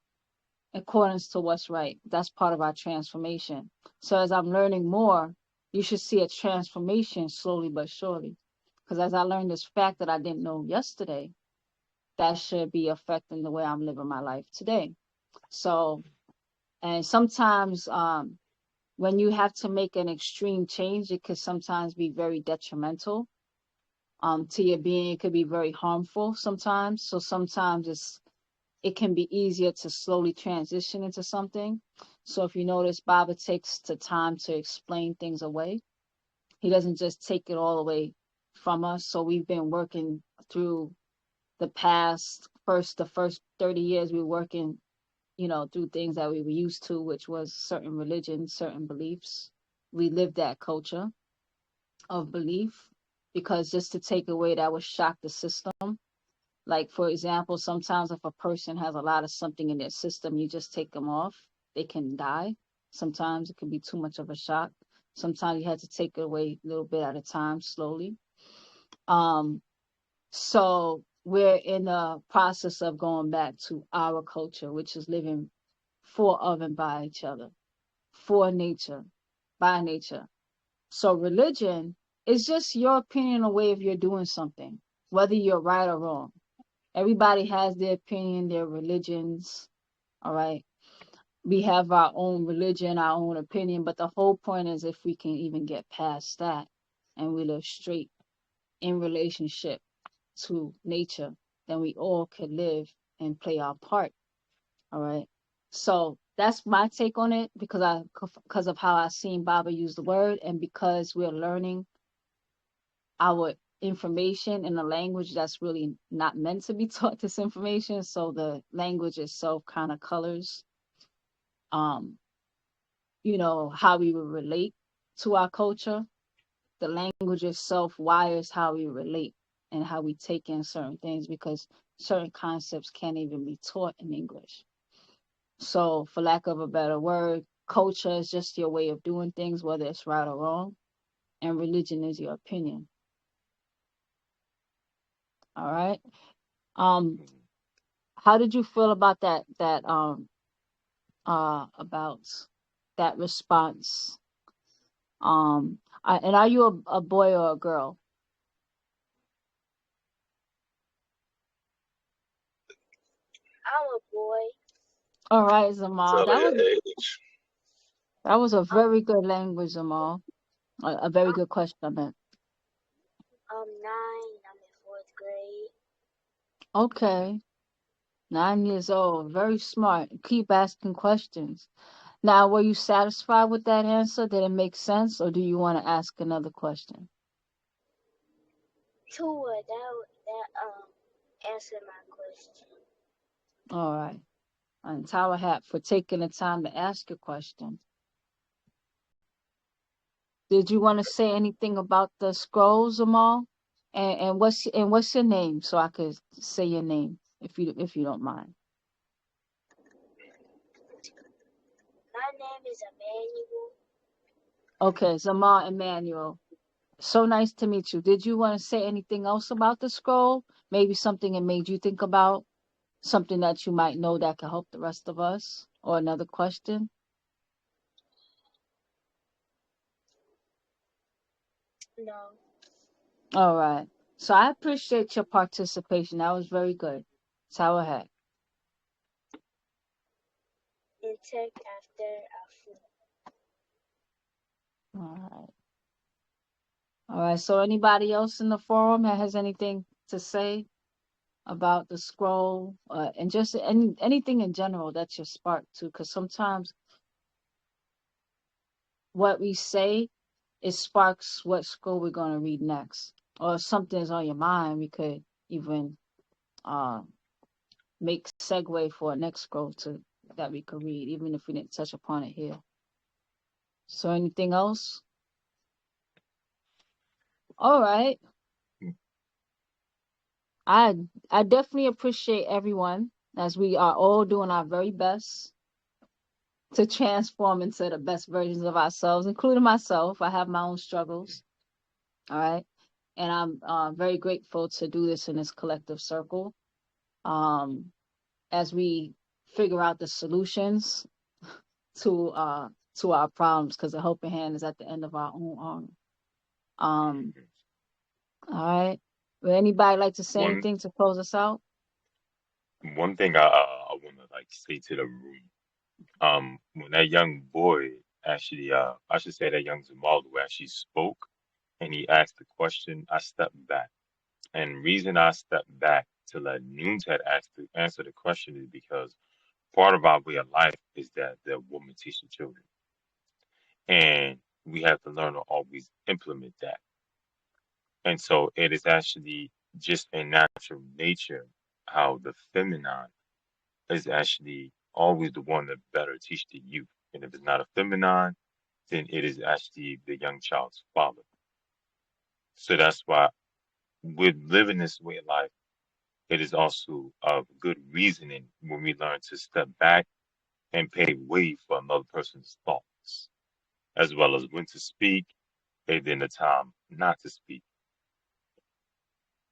accordance to what's right. That's part of our transformation. So as I'm learning more, you should see a transformation slowly but surely. Because as I learned this fact that I didn't know yesterday, that should be affecting the way I'm living my life today. So, and sometimes when you have to make an extreme change, it could sometimes be very detrimental to your being. It could be very harmful sometimes. So sometimes it can be easier to slowly transition into something. So if you notice, Baba takes the time to explain things away. He doesn't just take it all away from us. So we've been working through the first 30 years, we're working, through things that we were used to, which was certain religions, certain beliefs. We lived that culture of belief because just to take away that would shock the system. Like, for example, sometimes if a person has a lot of something in their system, you just take them off, they can die. Sometimes it can be too much of a shock. Sometimes you have to take it away a little bit at a time, slowly. So we're in the process of going back to our culture, which is living for, of, and by each other, for nature, by nature. So religion is just your opinion or way of you're doing something, whether you're right or wrong. Everybody has their opinion, their religions. All right. We have our own religion, our own opinion, but the whole point is if we can even get past that and we live straight in relationship to nature, then we all could live and play our part. All right. So that's my take on it because of how I seen Baba use the word and because we're learning our information in a language that's really not meant to be taught this information. So the language itself kind of colors how we would relate to our culture. The language itself wires how we relate and how we take in certain things because certain concepts can't even be taught in English. So, for lack of a better word, culture is just your way of doing things, whether it's right or wrong, and religion is your opinion. All right. How did you feel about about that response? And are you a boy or a girl? I'm a boy. All right, Zamal. Sound like your age. That was a very good language, Zamal. A very good question, I meant. I'm 9. I'm in 4th grade. Okay. 9 years old. Very smart. Keep asking questions. Now, were you satisfied with that answer? Did it make sense, or do you want to ask another question? Tua, that answered my question. All right. And Tower Hat for taking the time to ask a question. Did you want to say anything about the scrolls, Amal? And what's your name, so I could say your name if you don't mind. My name is Emmanuel. Okay, Zamal Emmanuel. So nice to meet you. Did you want to say anything else about the scroll? Maybe something it made you think about? Something that you might know that could help the rest of us? Or another question? No. All right. So I appreciate your participation. That was very good. Tower Hat. And check after our food. All right. All right. So anybody else in the forum that has anything to say about the scroll and just anything in general that's your spark too? Because sometimes what we say it sparks what scroll we're going to read next. Or if something's on your mind, we could even make segue for a next scroll that we could read, even if we didn't touch upon it here. So anything else? All right. I definitely appreciate everyone as we are all doing our very best to transform into the best versions of ourselves, including myself. I have my own struggles. All right. And I'm very grateful to do this in this collective circle as we figure out the solutions to our problems, because the helping hand is at the end of our own arm. All right. Would anybody like to say One anything to close us out? one thing I want to like say to the room, when that young boy actually, I should say that young Zamal who actually spoke and he asked the question, I stepped back. And reason I stepped back to let Noontat answer the question is because part of our way of life is that the woman teaches children. And we have to learn to always implement that. And so it is actually just a natural nature how the feminine is actually always the one that better teach the youth. And if it's not a feminine, then it is actually the young child's father. So that's why with living this way of life, it is also of good reasoning when we learn to step back and pave way for another person's thoughts, as well as when to speak and then the time not to speak.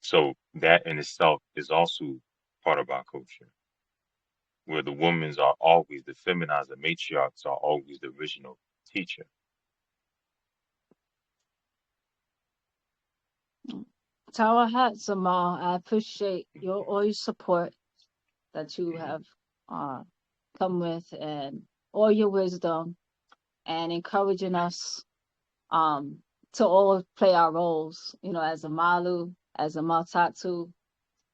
So that in itself is also part of our culture, where the women are always the feminized, the matriarchs are always the original teacher. Tower Hat Zamal, I appreciate all your support that you have uh, come with and all your wisdom and encouraging us um, to all play our roles, as a Malu, as a Maltatu,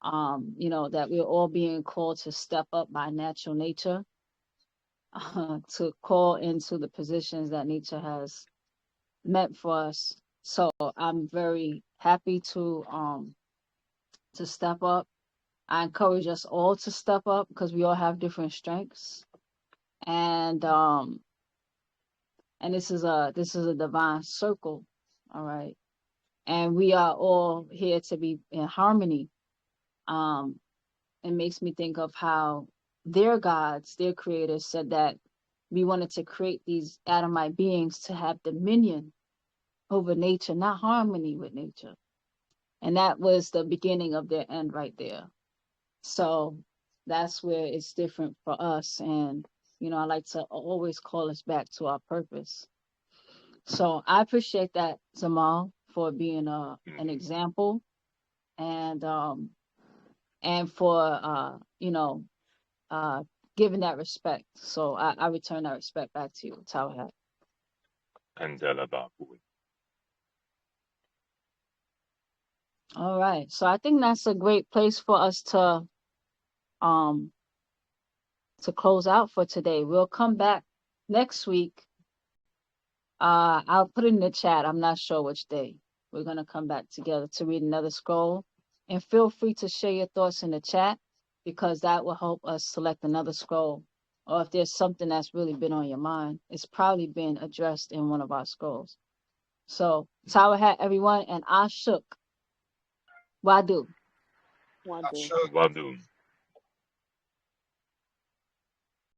that we're all being called to step up by natural nature, to call into the positions that nature has meant for us. So I'm very happy to step up. I encourage us all to step up because we all have different strengths. And this is a divine circle, all right. And we are all here to be in harmony. It makes me think of how their gods, their creators, said that we wanted to create these Adamite beings to have dominion over nature, not harmony with nature. And that was the beginning of their end right there. So that's where it's different for us. And, I like to always call us back to our purpose. So I appreciate that, Zamal, for being an example and for giving that respect. So I return that respect back to you, Tawhat. And All right. So I think that's a great place for us um to close out for today. We'll come back next week. I'll put it in the chat. I'm not sure which day. We're gonna come back together to read another scroll. And feel free to share your thoughts in the chat because that will help us select another scroll. Or if there's something that's really been on your mind, it's probably been addressed in one of our scrolls. So Tower Hat, everyone, and Ashuk. Wadu. Wadu. Wadu.